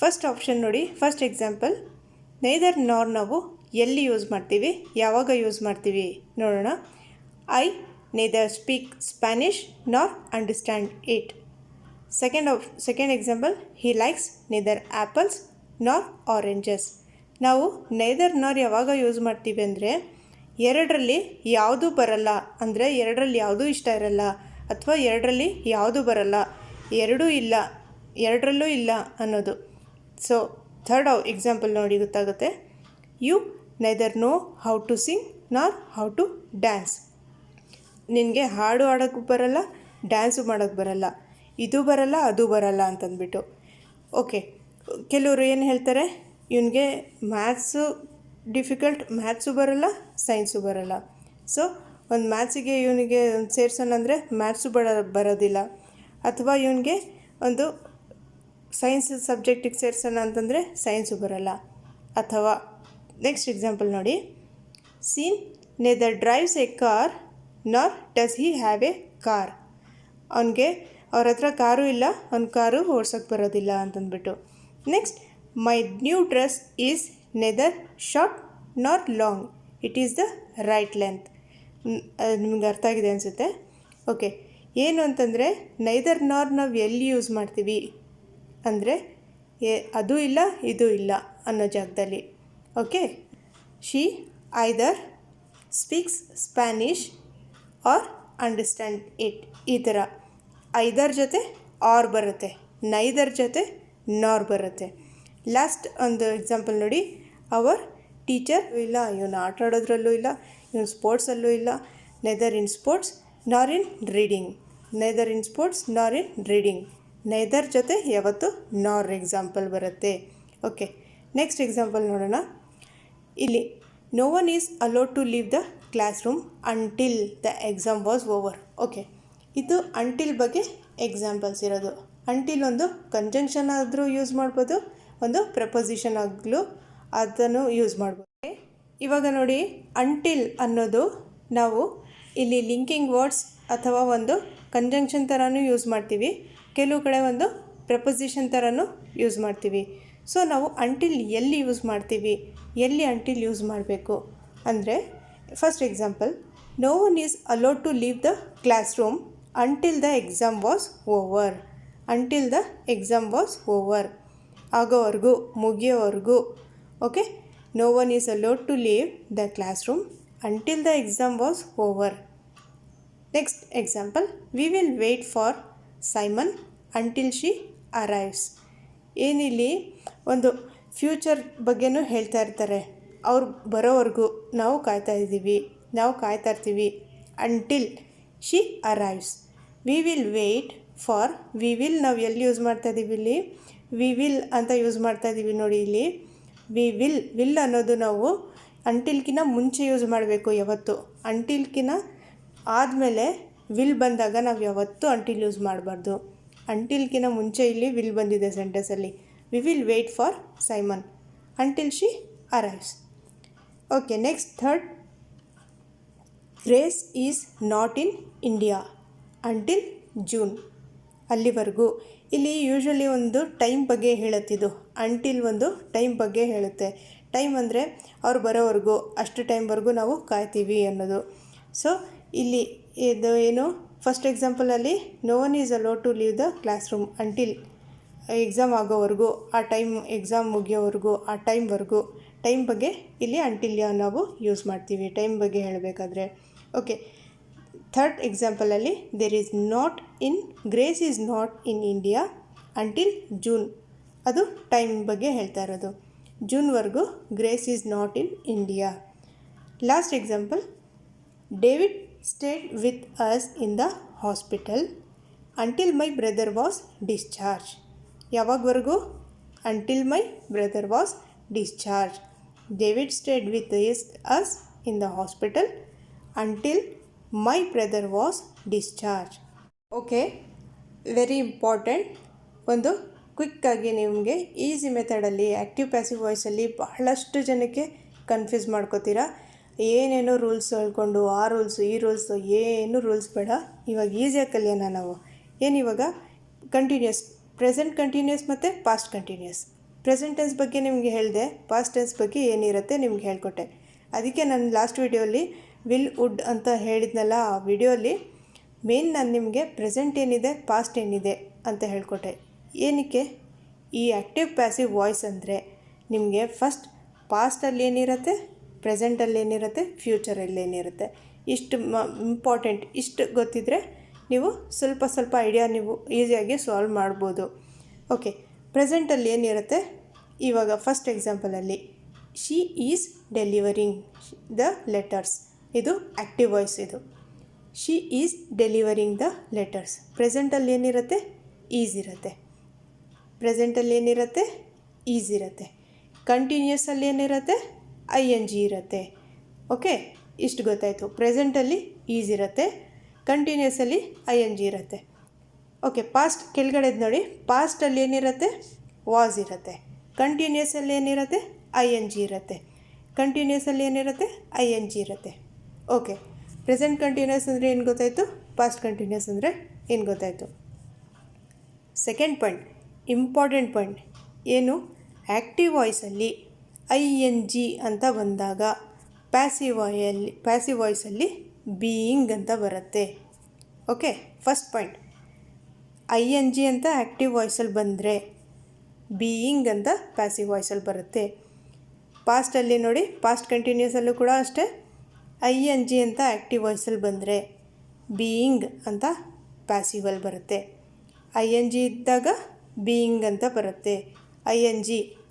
ಫಸ್ಟ್ ಆಪ್ಷನ್ ನೋಡಿ, ಫಸ್ಟ್ ಎಕ್ಸಾಂಪಲ್. ನೈದರ್ ನಾರ್ ನಾವು ಎಲ್ಲಿ ಯೂಸ್ ಮಾಡ್ತೀವಿ, ಯಾವಾಗ ಯೂಸ್ ಮಾಡ್ತೀವಿ ನೋಡೋಣ. I neither speak Spanish nor understand it. Second example, he likes neither apples ನಾರ್ ಆರೆಂಜಸ್. ನಾವು ನೈದರ್ ನಾರ್ ಯಾವಾಗ ಯೂಸ್ ಮಾಡ್ತೀವಿ ಅಂದರೆ ಎರಡರಲ್ಲಿ ಯಾವುದೂ ಬರಲ್ಲ, ಅಂದರೆ ಎರಡರಲ್ಲಿ ಯಾವುದೂ ಇಷ್ಟ ಇರಲ್ಲ, ಅಥವಾ ಎರಡರಲ್ಲಿ ಯಾವುದೂ ಬರಲ್ಲ, ಎರಡೂ ಇಲ್ಲ, ಎರಡರಲ್ಲೂ ಇಲ್ಲ ಅನ್ನೋದು. ಸೊ ಥರ್ಡ್ ಎಕ್ಸಾಂಪಲ್ ನೋಡಿ ಗೊತ್ತಾಗುತ್ತೆ. You neither know how to sing nor how to dance. ನಿನಗೆ ಹಾಡು ಆಡೋಕ್ಕೂ ಬರಲ್ಲ, ಡ್ಯಾನ್ಸು ಮಾಡೋಕ್ಕೆ ಬರಲ್ಲ, ಇದು ಬರಲ್ಲ ಅದು ಬರಲ್ಲ ಅಂತಂದ್ಬಿಟ್ಟು. ಓಕೆ, ಕೆಲವರು ಏನು ಹೇಳ್ತಾರೆ, ಇವನಿಗೆ ಮ್ಯಾಥ್ಸು ಡಿಫಿಕಲ್ಟ್, ಮ್ಯಾಥ್ಸು ಬರಲ್ಲ, ಸೈನ್ಸು ಬರಲ್ಲ. ಸೊ ಒಂದು ಮ್ಯಾಥ್ಸಿಗೆ ಇವನಿಗೆ ಸೇರ್ಸೋಣ ಅಂದರೆ ಮ್ಯಾಥ್ಸು ಬರೋದಿಲ್ಲ, ಅಥವಾ ಇವನಿಗೆ ಒಂದು ಸೈನ್ಸ್ ಸಬ್ಜೆಕ್ಟಿಗೆ ಸೇರ್ಸೋಣ ಅಂತಂದರೆ ಸೈನ್ಸು ಬರಲ್ಲ. ಅಥವಾ ನೆಕ್ಸ್ಟ್ ಎಕ್ಸಾಂಪಲ್ ನೋಡಿ, Sean neither drives a car nor does he have a car. ಅವ್ರ ಹತ್ರ ಕಾರು ಇಲ್ಲ, ಅವ್ನ ಕಾರು ಓಡ್ಸೋಕ್ಕೆ ಬರೋದಿಲ್ಲ ಅಂತಂದ್ಬಿಟ್ಟು. Next, my new dress is neither short nor long, it is the right length. ನಿಮ್ಗೆ ಅರ್ಥ ಆಗಿದೆ ಅನಿಸುತ್ತೆ. ಓಕೆ, ಏನು ಅಂತಂದರೆ ನೈದರ್ ನಾರ್ ನಾವು ಎಲ್ಲಿ ಯೂಸ್ ಮಾಡ್ತೀವಿ ಅಂದರೆ ಅದು ಇಲ್ಲ ಇದು ಇಲ್ಲ ಅನ್ನೋ ಜಾಗದಲ್ಲಿ. Okay, she either speaks Spanish or understand it. ಈ ಥರ ಐದರ್ ಜೊತೆ ಆರ್ ಬರುತ್ತೆ, ನೈದರ್ ಜೊತೆ ನಾರ್ ಬರುತ್ತೆ. ಲಾಸ್ಟ್ ಒಂದು ಎಕ್ಸಾಂಪಲ್ ನೋಡಿ, ಅವರ್ ಟೀಚರ್ ಇಲ್ಲ, ಇವನು ಆಟ ಆಡೋದ್ರಲ್ಲೂ ಇಲ್ಲ, ಇವನು ಸ್ಪೋರ್ಟ್ಸಲ್ಲೂ ಇಲ್ಲ, ನೆದರ್ ಇನ್ ಸ್ಪೋರ್ಟ್ಸ್ ನಾರ್ ಇನ್ ರೀಡಿಂಗ್, ನೆದರ್ ಇನ್ ಸ್ಪೋರ್ಟ್ಸ್ ನಾರ್ ಇನ್ ರೀಡಿಂಗ್. ನೈದರ್ ಜೊತೆ ಯಾವತ್ತು ನಾರ್ ಎಕ್ಸಾಂಪಲ್ ಬರುತ್ತೆ. ಓಕೆ, ನೆಕ್ಸ್ಟ್ ಎಕ್ಸಾಂಪಲ್ ನೋಡೋಣ. ಇಲ್ಲಿ no one is allowed to leave the classroom until the exam was over. Okay, ಇದು ಅಂಟಿಲ್ ಬಗ್ಗೆ ಎಕ್ಸಾಂಪಲ್ಸ್ ಇರೋದು. ಅಂಟಿಲ್ ಒಂದು ಕಂಜಂಕ್ಷನ್ ಆದರೂ ಯೂಸ್ ಮಾಡ್ಬೋದು, ಒಂದು ಪ್ರಪೋಸಿಷನ್ ಆಗಲೂ ಅದನ್ನು ಯೂಸ್ ಮಾಡ್ಬೋದು. ಇವಾಗ ನೋಡಿ, ಅಂಟಿಲ್ ಅನ್ನೋದು ನಾವು ಇಲ್ಲಿ ಲಿಂಕಿಂಗ್ ವರ್ಡ್ಸ್ ಅಥವಾ ಒಂದು ಕಂಜಂಕ್ಷನ್ ಥರನೂ ಯೂಸ್ ಮಾಡ್ತೀವಿ, ಕೆಲವು ಕಡೆ ಒಂದು ಪ್ರಪೋಸಿಷನ್ ಥರನೂ ಯೂಸ್ ಮಾಡ್ತೀವಿ. ಸೊ ನಾವು ಅಂಟಿಲ್ ಎಲ್ಲಿ ಯೂಸ್ ಮಾಡ್ತೀವಿ, ಎಲ್ಲಿ ಅಂಟಿಲ್ ಯೂಸ್ ಮಾಡಬೇಕು ಅಂದರೆ, first example, no one is allowed to leave the classroom until the exam was over. Until the exam was over, ಆಗೋವರೆಗೂ, ಮುಗಿಯೋವರೆಗೂ. Okay, no one is allowed to leave the classroom until the exam was over. Next example, we will wait for Simon until she arrives. ಏನಿಲ್ಲಿ ಒಂದು future ಬಗ್ಗೆನೂ ಹೇಳ್ತಾ ಇರ್ತಾರೆ, ಅವ್ರು ಬರೋವರೆಗೂ ನಾವು ಕಾಯ್ತಾ ಇದ್ದೀವಿ, ನಾವು ಕಾಯ್ತಾ ಇರ್ತೀವಿ. Until she arrives. We will wait for, we will ನಾವು ಎಲ್ಲಿ ಯೂಸ್ ಮಾಡ್ತಾ ಇದ್ದೀವಿ, ಇಲ್ಲಿ ವಿ ವಿಲ್ ಅಂತ ಯೂಸ್ ಮಾಡ್ತಾ ಇದ್ದೀವಿ ನೋಡಿ. ಇಲ್ಲಿ ವಿ ವಿಲ್ ಅನ್ನೋದು ನಾವು ಅಂಟಿಲ್ಕಿನ ಮುಂಚೆ ಯೂಸ್ ಮಾಡಬೇಕು ಯಾವತ್ತು. ಅಂಟಿಲ್ಕಿನ ಆದಮೇಲೆ ವಿಲ್ ಬಂದಾಗ ನಾವು ಯಾವತ್ತೂ ಅಂಟಿಲ್ ಯೂಸ್ ಮಾಡಬಾರ್ದು. ಅಂಟಿಲ್ಕಿನ ಮುಂಚೆ ಇಲ್ಲಿ ವಿಲ್ ಬಂದಿದೆ ಸೆಂಟೆನ್ಸಲ್ಲಿ. We will wait for Simon until she arrives. Okay, next third, Grace is not in India until June. ಅಲ್ಲಿವರೆಗೂ. ಇಲ್ಲಿ ಯೂಶ್ವಲಿ ಒಂದು ಟೈಮ್ ಬಗ್ಗೆ ಹೇಳುತ್ತಿದ್ದು, ಅಂಟಿಲ್ ಒಂದು ಟೈಮ್ ಬಗ್ಗೆ ಹೇಳುತ್ತೆ. ಟೈಮ್ ಅಂದರೆ ಅವ್ರು ಬರೋವರೆಗೂ, ಅಷ್ಟು ಟೈಮ್ವರೆಗೂ ನಾವು ಕಾಯ್ತೀವಿ ಅನ್ನೋದು. ಸೊ ಇಲ್ಲಿ ಇದು ಏನು, ಫಸ್ಟ್ ಎಕ್ಸಾಂಪಲಲ್ಲಿ no one is allowed to leave the classroom until exam ಆಗೋವರೆಗೂ, ಆ ಟೈಮ್ ಎಕ್ಸಾಮ್ ಮುಗಿಯೋವರೆಗೂ, ಆ ಟೈಮ್ವರೆಗೂ. ಟೈಮ್ ಬಗ್ಗೆ ಇಲ್ಲಿ ಅಂಟಿಲ್ ನಾವು ಯೂಸ್ ಮಾಡ್ತೀವಿ ಟೈಮ್ ಬಗ್ಗೆ ಹೇಳಬೇಕಾದ್ರೆ. ಓಕೆ, ಥರ್ಡ್ ಎಕ್ಸಾಂಪಲಲ್ಲಿ there is not in, Grace is not in India until June. ಅದು ಟೈಮ್ ಬಗ್ಗೆ ಹೇಳ್ತಾ ಇರೋದು. ಜೂನ್ವರೆಗೂ Grace is not in India. Last example, David stayed with us in the hospital until my brother was discharge. ಯಾವಾಗವರೆಗೂ? Until my brother was discharge. David stayed with us in the hospital until my brother was discharge. Okay, very important. ಒಂದು ಕ್ವಿಕ್ಕಾಗಿ ನಿಮಗೆ easy ಮೆಥಡಲ್ಲಿ active passive ವಾಯ್ಸಲ್ಲಿ ಬಹಳಷ್ಟು ಜನಕ್ಕೆ confuse ಮಾಡ್ಕೋತೀರಾ. ಏನೇನೋ rules ಹೇಳ್ಕೊಂಡು ಆ ರೂಲ್ಸು ಈ ರೂಲ್ಸು, ಏನು ರೂಲ್ಸ್ ಬೇಡ. ಇವಾಗ ಈಸಿಯಾಗಿ ಕಲಿಯೋಣ ನಾವು. ಏನಿವಾಗ ಕಂಟಿನ್ಯೂಸ್, ಪ್ರೆಸೆಂಟ್ ಕಂಟಿನ್ಯೂಸ್ ಮತ್ತು ಪಾಸ್ಟ್ ಕಂಟಿನ್ಯೂಸ್. ಪ್ರೆಸೆಂಟ್ ಟೆನ್ಸ್ ಬಗ್ಗೆ ನಿಮಗೆ ಹೇಳಿದೆ, ಪಾಸ್ಟ್ ಟೆನ್ಸ್ ಬಗ್ಗೆ ಏನಿರುತ್ತೆ ನಿಮ್ಗೆ ಹೇಳಿಕೊಟ್ಟೆ. ಅದಕ್ಕೆ ನಾನು ಲಾಸ್ಟ್ ವೀಡಿಯೋಲಿ ವಿಲ್ ವುಡ್ ಅಂತ ಹೇಳಿದ್ನಲ್ಲ, ಆ ವಿಡಿಯೋಲಿ ಮೇನ್ ನಾನು ನಿಮಗೆ ಪ್ರೆಸೆಂಟ್ ಏನಿದೆ, ಪಾಸ್ಟ್ ಏನಿದೆ, ಅಂತ ಹೇಳ್ಕೊಟ್ಟೆ. ಏನಕ್ಕೆ ಈ ಆ್ಯಕ್ಟಿವ್ ಪ್ಯಾಸಿವ್ ವಾಯ್ಸ್ ಅಂದರೆ ನಿಮಗೆ ಫಸ್ಟ್ ಪಾಸ್ಟಲ್ಲಿ ಏನಿರುತ್ತೆ, ಪ್ರೆಸೆಂಟಲ್ಲಿ ಏನಿರುತ್ತೆ, ಫ್ಯೂಚರಲ್ಲಿ ಏನಿರುತ್ತೆ, ಇಷ್ಟು ಇಂಪಾರ್ಟೆಂಟ್. ಇಷ್ಟು ಗೊತ್ತಿದ್ದರೆ ನೀವು ಸ್ವಲ್ಪ ಐಡಿಯಾ ನೀವು ಈಸಿಯಾಗಿ ಸಾಲ್ವ್ ಮಾಡ್ಬೋದು. ಓಕೆ, ಪ್ರೆಸೆಂಟಲ್ಲಿ ಏನಿರುತ್ತೆ, ಇವಾಗ ಫಸ್ಟ್ ಎಕ್ಸಾಂಪಲಲ್ಲಿ she is delivering the letters, ಇದು ಆ್ಯಕ್ಟಿವ್ ವಾಯ್ಸ್. ಇದು she is delivering the letters. ಪ್ರೆಸೆಂಟಲ್ಲಿ ಏನಿರುತ್ತೆ, ಈಸ್ ಇರುತ್ತೆ. ಪ್ರೆಸೆಂಟಲ್ಲಿ ಏನಿರುತ್ತೆ, ಈಸ್ ಇರುತ್ತೆ. ಕಂಟಿನ್ಯೂಸಲ್ಲಿ ಏನಿರುತ್ತೆ, ING ಇರುತ್ತೆ. ಓಕೆ, ಇಷ್ಟು ಗೊತ್ತಾಯಿತು. ಪ್ರೆಸೆಂಟಲ್ಲಿ ಈಸ್ ಇರುತ್ತೆ, ಕಂಟಿನ್ಯೂಸಲ್ಲಿ ING ಇರುತ್ತೆ. ಓಕೆ, ಪಾಸ್ಟ್ ಕೆಳಗಡೆದು ನೋಡಿ. ಪಾಸ್ಟಲ್ಲಿ ಏನಿರುತ್ತೆ, ವಾಸ್ ಇರುತ್ತೆ. ಕಂಟಿನ್ಯೂಸಲ್ಲಿ ಏನಿರುತ್ತೆ, ING ಇರುತ್ತೆ. ಕಂಟಿನ್ಯೂಸಲ್ಲಿ ಏನಿರುತ್ತೆ, ING ಇರುತ್ತೆ. ಓಕೆ, ಪ್ರೆಸೆಂಟ್ ಕಂಟಿನ್ಯೂಸ್ ಅಂದರೆ ಏನು ಗೊತ್ತಾಯಿತು, ಪಾಸ್ಟ್ ಕಂಟಿನ್ಯೂಸ್ ಅಂದರೆ ಏನು ಗೊತ್ತಾಯಿತು. ಸೆಕೆಂಡ್ ಪಾಯಿಂಟ್, ಇಂಪಾರ್ಟೆಂಟ್ ಪಾಯಿಂಟ್ ಏನು, ಆ್ಯಕ್ಟಿವ್ ವಾಯ್ಸಲ್ಲಿ ING ಅಂತ ಬಂದಾಗ ಪ್ಯಾಸಿವ್ ವಾಯ್ಸಲ್ಲಿ ಬೀಯಿಂಗ್ ಅಂತ ಬರುತ್ತೆ. ಓಕೆ, ಫಸ್ಟ್ ಪಾಯಿಂಟ್, ING ಅಂತ ಆ್ಯಕ್ಟಿವ್ ವಾಯ್ಸಲ್ಲಿ ಬಂದರೆ ಬೀಯಿಂಗ್ ಅಂತ ಪ್ಯಾಸಿವ್ ವಾಯ್ಸಲ್ಲಿ ಬರುತ್ತೆ. ಪಾಸ್ಟಲ್ಲಿ ನೋಡಿ, ಪಾಸ್ಟ್ ಕಂಟಿನ್ಯೂಸಲ್ಲೂ ಕೂಡ ಅಷ್ಟೇ ING ಅಂತ ಆ್ಯಕ್ಟಿವ್ ವಾಯ್ಸಲ್ಲಿ ಬಂದರೆ ಬೀಯಿಂಗ್ ಅಂತ ಪ್ಯಾಸಿವಲ್ಲಿ ಬರುತ್ತೆ. ING ಇದ್ದಾಗ ಬೀಯಿಂಗ್ ಅಂತ ಬರುತ್ತೆ. ING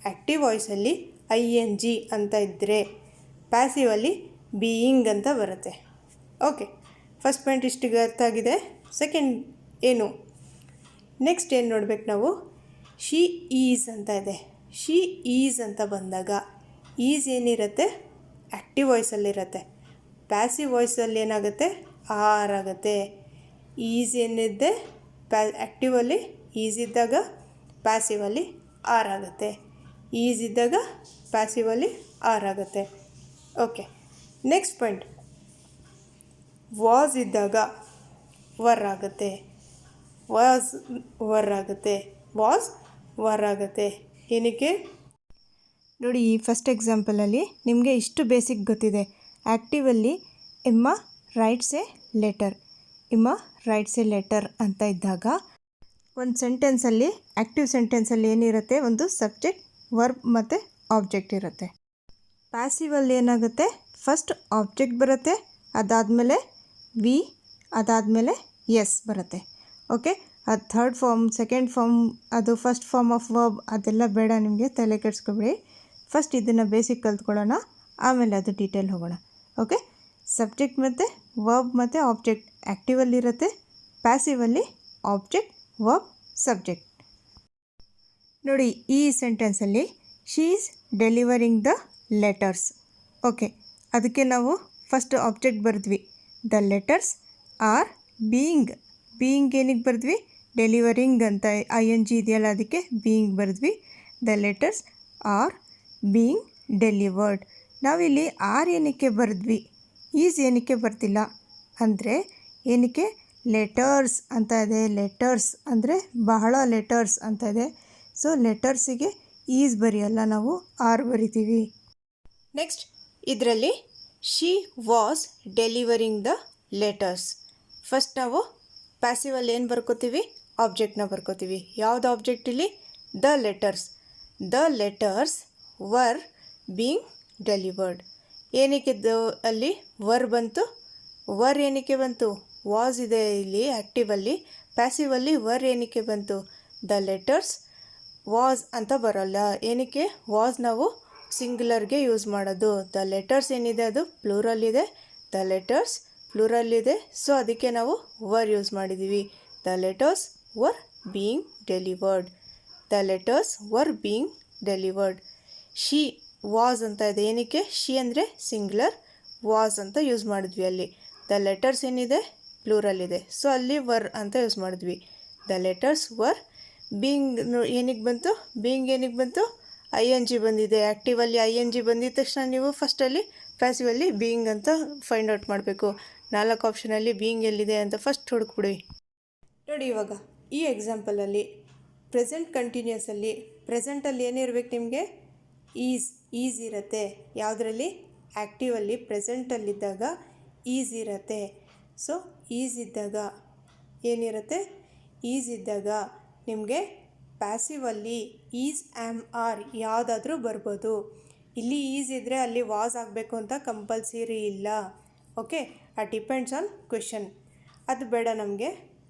ಆ್ಯಕ್ಟಿವ್ ವಾಯ್ಸಲ್ಲಿ ING ಅಂತ ಇದ್ದರೆ ಪ್ಯಾಸಿವಲ್ಲಿ ಬೀಯಿಂಗ್ ಅಂತ ಬರುತ್ತೆ. ಓಕೆ, ಫಸ್ಟ್ ಪಾಯಿಂಟ್ ಇಷ್ಟಿಗೆ ಅರ್ಥ ಆಗಿದೆ. ಸೆಕೆಂಡ್ ಏನು, ನೆಕ್ಸ್ಟ್ ಏನು ನೋಡ್ಬೇಕು ನಾವು, ಶಿ ಈಸ್ ಅಂತ ಇದೆ. ಶಿ ಈಸ್ ಅಂತ ಬಂದಾಗ ಈಸ್ ಏನಿರುತ್ತೆ, ಆ್ಯಕ್ಟಿವ್ ವಾಯ್ಸಲ್ಲಿರುತ್ತೆ. ಪ್ಯಾಸಿವ್ ವಾಯ್ಸಲ್ಲಿ ಏನಾಗುತ್ತೆ, ಆರ್ ಆಗುತ್ತೆ. ಈಸ್ ಏನಿದೆ, ಆ್ಯಕ್ಟಿವಲ್ಲಿ ಈಸ್ ಇದ್ದಾಗ ಪ್ಯಾಸಿವಲ್ಲಿ ಆರ್ ಆಗುತ್ತೆ. ಈಸ್ ಇದ್ದಾಗ ಪ್ಯಾಸಿವಲ್ಲಿ ಆರ್ ಆಗುತ್ತೆ. ಓಕೆ, ನೆಕ್ಸ್ಟ್ ಪಾಯಿಂಟ್, ವಾಸ್ ಇದ್ದಾಗ ವರ್ ಆಗುತ್ತೆ. ವಾಸ್ ವರ್ ಆಗುತ್ತೆ. ವಾಸ್ ವರ್ ಆಗುತ್ತೆ. ಏನಕ್ಕೆ ನೋಡಿ, ಈ ಫಸ್ಟ್ ಎಕ್ಸಾಂಪಲಲ್ಲಿ ನಿಮಗೆ ಇಷ್ಟು ಬೇಸಿಕ್ ಗೊತ್ತಿದೆ. ಆ್ಯಕ್ಟಿವಲ್ಲಿ Emma writes a letter, Emma writes a letter ಅಂತ ಇದ್ದಾಗ ಒಂದು ಸೆಂಟೆನ್ಸಲ್ಲಿ, ಆ್ಯಕ್ಟಿವ್ ಸೆಂಟೆನ್ಸಲ್ಲಿ ಏನಿರುತ್ತೆ, ಒಂದು ಸಬ್ಜೆಕ್ಟ್, ವರ್ಬ್ ಮತ್ತು ಆಬ್ಜೆಕ್ಟ್ ಇರುತ್ತೆ. ಪ್ಯಾಸಿವಲ್ಲಿ ಏನಾಗುತ್ತೆ, ಫಸ್ಟ್ ಆಬ್ಜೆಕ್ಟ್ ಬರುತ್ತೆ, ಅದಾದಮೇಲೆ ವಿ, ಅದಾದಮೇಲೆ ಎಸ್ ಬರುತ್ತೆ. ಓಕೆ, ಅದು ಥರ್ಡ್ ಫಾರ್ಮ್, ಸೆಕೆಂಡ್ ಫಾರ್ಮ್, ಅದು ಫಸ್ಟ್ ಫಾರ್ಮ್ ಆಫ್ ವರ್ಬ್, ಅದೆಲ್ಲ ಬೇಡ, ನಿಮಗೆ ತಲೆ ಕೆಡಿಸ್ಕೊಬೇಡಿ. ಫಸ್ಟ್ ಇದನ್ನು ಬೇಸಿಕ್ ಕಲ್ತ್ಕೊಳ್ಳೋಣ, ಆಮೇಲೆ ಅದು ಡೀಟೇಲ್ ಹೋಗೋಣ. ಓಕೆ, ಸಬ್ಜೆಕ್ಟ್ ಮತ್ತು ವರ್ಬ್ ಮತ್ತು ಆಬ್ಜೆಕ್ಟ್ ಆ್ಯಕ್ಟಿವಲ್ಲಿರುತ್ತೆ. ಪ್ಯಾಸಿವಲ್ಲಿ ಆಬ್ಜೆಕ್ಟ್, ವರ್ಬ್, ಸಬ್ಜೆಕ್ಟ್. ನೋಡಿ, ಈ ಸೆಂಟೆನ್ಸಲ್ಲಿ she is delivering the letters. Okay, ಅದಕ್ಕೆ ನಾವು ಫಸ್ಟ್ ಆಬ್ಜೆಕ್ಟ್ ಬರೆದ್ವಿ. The letters are being. Being ಏನಕ್ಕೆ ಬರೆದ್ವಿ, ಡೆಲಿವರಿಂಗ್ ಅಂತ ING ಇದೆಯಲ್ಲ, ಅದಕ್ಕೆ ಬೀಯಿಂಗ್ ಬರೆದ್ವಿ. The letters are being delivered. ನಾವಿಲ್ಲಿ ಆರ್ ಏನಕ್ಕೆ ಬರೆದ್ವಿ, ಈಸ್ ಏನಕ್ಕೆ ಬರ್ತಿಲ್ಲ ಅಂದರೆ, ಏನಕ್ಕೆ ಲೆಟರ್ಸ್ ಅಂತ ಇದೆ. ಲೆಟರ್ಸ್ ಅಂದರೆ ಬಹಳ ಲೆಟರ್ಸ್ ಅಂತ ಇದೆ. ಸೊ ಲೆಟರ್ಸಿಗೆ ಈಸ್ ಬರೆಯಲ್ಲ, ನಾವು ಆರ್ ಬರಿತೀವಿ. ನೆಕ್ಸ್ಟ್ ಇದರಲ್ಲಿ she was delivering the letters. First ನಾವು ಪ್ಯಾಸಿವಲ್ಲಿ ಏನು ಬರ್ಕೋತೀವಿ, ಆಬ್ಜೆಕ್ಟ್ನ ಬರ್ಕೋತೀವಿ. ಯಾವುದು ಆಬ್ಜೆಕ್ಟ್ ಇಲ್ಲಿ, the letters. The letters were being delivered. ಏನಕ್ಕೆ ಅಲ್ಲಿ ವರ್ ಬಂತು, ವರ್ ಏನಕ್ಕೆ ಬಂತು, ವಾಸ್ ಇದೆ ಇಲ್ಲಿ ಆ್ಯಕ್ಟಿವಲ್ಲಿ. ಪ್ಯಾಸಿವಲ್ಲಿ ವರ್ ಏನಕ್ಕೆ ಬಂತು, ದ ಲೆಟರ್ಸ್ ವಾಸ್ ಅಂತ ಬರೋಲ್ಲ. ಏನಕ್ಕೆ, ವಾಸ್ ನಾವು ಸಿಂಗ್ಯುಲರ್ಗೆ ಯೂಸ್ ಮಾಡೋದು. ದ ಲೆಟರ್ಸ್ ಏನಿದೆ ಅದು ಪ್ಲೂರಲ್ ಇದೆ, ದ ಲೆಟರ್ಸ್ ಪ್ಲೂರಲ್ ಇದೆ. ಸೊ ಅದಕ್ಕೆ ನಾವು ವರ್ ಯೂಸ್ ಮಾಡಿದ್ದೀವಿ. The letters were being delivered. The letters were being delivered. She was ಅಂತ ಇದೆ. ಏನಕ್ಕೆ, ಶಿ ಅಂದರೆ ಸಿಂಗ್ಯುಲರ್, ವಾಸ್ ಅಂತ ಯೂಸ್ ಮಾಡಿದ್ವಿ ಅಲ್ಲಿ. ದ ಲೆಟರ್ಸ್ ಏನಿದೆ ಪ್ಲೂರಲ್ ಇದೆ, ಸೊ ಅಲ್ಲಿ ವರ್ ಅಂತ ಯೂಸ್ ಮಾಡಿದ್ವಿ. The letters were being. ಏನಕ್ಕೆ ಬಂತು, ಬೀಯಿಂಗ್ ಏನಕ್ಕೆ ಬಂತು, ING ಬಂದಿದೆ. ಆ್ಯಕ್ಟಿವಲ್ಲಿ ING ಬಂದಿದ ತಕ್ಷಣ ನೀವು ಫಸ್ಟಲ್ಲಿ ಪ್ಯಾಸಿವಲ್ಲಿ ಬೀಯಿಂಗ್ ಅಂತ ಫೈಂಡ್ ಔಟ್ ಮಾಡಬೇಕು. 4 ಆಪ್ಷನಲ್ಲಿ ಬೀಯಿಂಗ್ ಎಲ್ಲಿದೆ ಅಂತ ಫಸ್ಟ್ ಹುಡುಕ್ಬಿಡಿ. ನೋಡಿ, ಇವಾಗ ಈ ಎಕ್ಸಾಂಪಲಲ್ಲಿ ಪ್ರೆಸೆಂಟ್ ಕಂಟಿನ್ಯೂಸಲ್ಲಿ, ಪ್ರೆಸೆಂಟಲ್ಲಿ ಏನಿರಬೇಕು ನಿಮಗೆ, ಈಸ್ ಇರುತ್ತೆ. ಯಾವುದರಲ್ಲಿ, ಆ್ಯಕ್ಟಿವಲ್ಲಿ ಪ್ರೆಸೆಂಟಲ್ಲಿದ್ದಾಗ ಈಸ್ ಇರುತ್ತೆ. ಸೊ ಈಸ್ ಇದ್ದಾಗ ಏನಿರುತ್ತೆ, ಈಸ್ ಇದ್ದಾಗ ನಿಮಗೆ ಪ್ಯಾಸಿವಲ್ಲಿ ಈಸ್ ಆ್ಯಮ್ ಆರ್ ಯಾವುದಾದ್ರೂ ಬರ್ಬೋದು. ಇಲ್ಲಿ ಈಸ್ ಇದ್ದರೆ ಅಲ್ಲಿ ವಾಸ್ ಆಗಬೇಕು ಅಂತ ಕಂಪಲ್ಸರಿ ಇಲ್ಲ. Okay, depends on question. ಅದು ಬೇಡ ನಮಗೆ.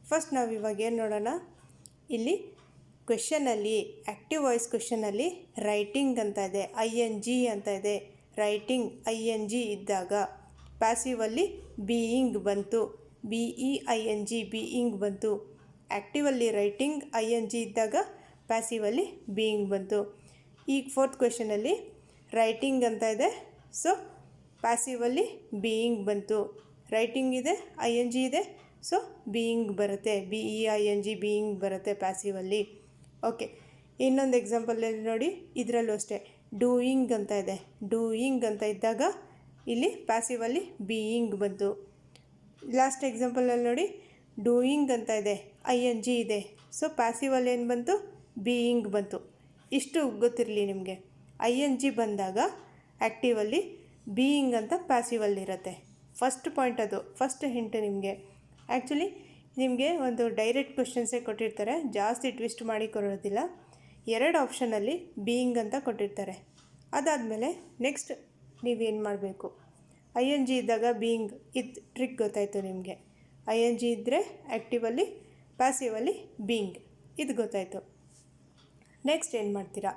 ಫಸ್ಟ್ ನಾವು ಇವಾಗ ಏನು ನೋಡೋಣ, ಇಲ್ಲಿ ಕ್ವೆಶನಲ್ಲಿ ಆ್ಯಕ್ಟಿವ್ ವಾಯ್ಸ್ ಕ್ವೆಶನಲ್ಲಿ ರೈಟಿಂಗ್ ಅಂತ ಇದೆ, ING ಅಂತ ಇದೆ. ರೈಟಿಂಗ್ ING ಇದ್ದಾಗ ಪ್ಯಾಸಿವಲ್ಲಿ ಬೀಯಿಂಗ್ ಬಂತು, BEING ಬೀಯಿಂಗ್ ಬಂತು. ಆ್ಯಕ್ಟಿವಲ್ಲಿ ರೈಟಿಂಗ್ ING ಇದ್ದಾಗ ಪ್ಯಾಸಿವಲ್ಲಿ ಬೀಯಿಂಗ್ ಬಂತು. ಈಗ ಫೋರ್ತ್ ಕ್ವೆಶನಲ್ಲಿ ರೈಟಿಂಗ್ ಅಂತ ಇದೆ, ಸೊ ಪ್ಯಾಸಿವಲ್ಲಿ ಬೀಯಿಂಗ್ ಬಂತು. ರೈಟಿಂಗ್ ಇದೆ, ING ಇದೆ, ಸೊ ಬೀಯಿಂಗ್ ಬರುತ್ತೆ, BEING ಬೀಯಿಂಗ್ ಬರುತ್ತೆ ಪ್ಯಾಸಿವಲ್ಲಿ. ಓಕೆ, ಇನ್ನೊಂದು ಎಕ್ಸಾಂಪಲಲ್ಲಿ ನೋಡಿ, ಇದರಲ್ಲೂ ಅಷ್ಟೇ ಡೂಯಿಂಗ್ ಅಂತ ಇದೆ. ಡೂಯಿಂಗ್ ಅಂತ ಇದ್ದಾಗ ಇಲ್ಲಿ ಪ್ಯಾಸಿವಲ್ಲಿ ಬೀಯಿಂಗ್ ಬಂತು. ಲಾಸ್ಟ್ ಎಕ್ಸಾಂಪಲಲ್ಲಿ ನೋಡಿ, ಡೂಯಿಂಗ್ ಅಂತ ಇದೆ, ING ಇದೆ, ಸೊ ಪ್ಯಾಸಿವಲ್ಲಿ ಏನು ಬಂತು, ಬೀಯಿಂಗ್ ಬಂತು. ಇಷ್ಟು ಗೊತ್ತಿರಲಿ ನಿಮಗೆ. ING ಬಂದಾಗ ಆ್ಯಕ್ಟಿವಲ್ಲಿ, ಬೀಯಿಂಗ್ ಅಂತ ಪ್ಯಾಸಿವಲ್ಲಿರುತ್ತೆ. ಫಸ್ಟ್ ಪಾಯಿಂಟ್ ಅದು, ಫಸ್ಟ್ ಹಿಂಟ್ ನಿಮಗೆ. ಆ್ಯಕ್ಚುಲಿ ನಿಮಗೆ ಒಂದು ಡೈರೆಕ್ಟ್ ಕ್ವೆಶನ್ಸೇ ಕೊಟ್ಟಿರ್ತಾರೆ, ಜಾಸ್ತಿ ಟ್ವಿಸ್ಟ್ ಮಾಡಿ ಕೊಡೋದಿಲ್ಲ. 2 ಆಪ್ಷನಲ್ಲಿ ಬೀಯಿಂಗ್ ಅಂತ ಕೊಟ್ಟಿರ್ತಾರೆ. ಅದಾದಮೇಲೆ ನೆಕ್ಸ್ಟ್ ನೀವೇನು ಮಾಡಬೇಕು, ING ಇದ್ದಾಗ ಬೀಯಿಂಗ್, ಇದು ಟ್ರಿಕ್ ಗೊತ್ತಾಯಿತು ನಿಮಗೆ. ING ಇದ್ದರೆ ಆ್ಯಕ್ಟಿವಲ್ಲಿ, ಪ್ಯಾಸಿವಲ್ಲಿ ಬೀಯಿಂಗ್, ಇದು ಗೊತ್ತಾಯಿತು. ನೆಕ್ಸ್ಟ್ ಏನು ಮಾಡ್ತೀರಾ,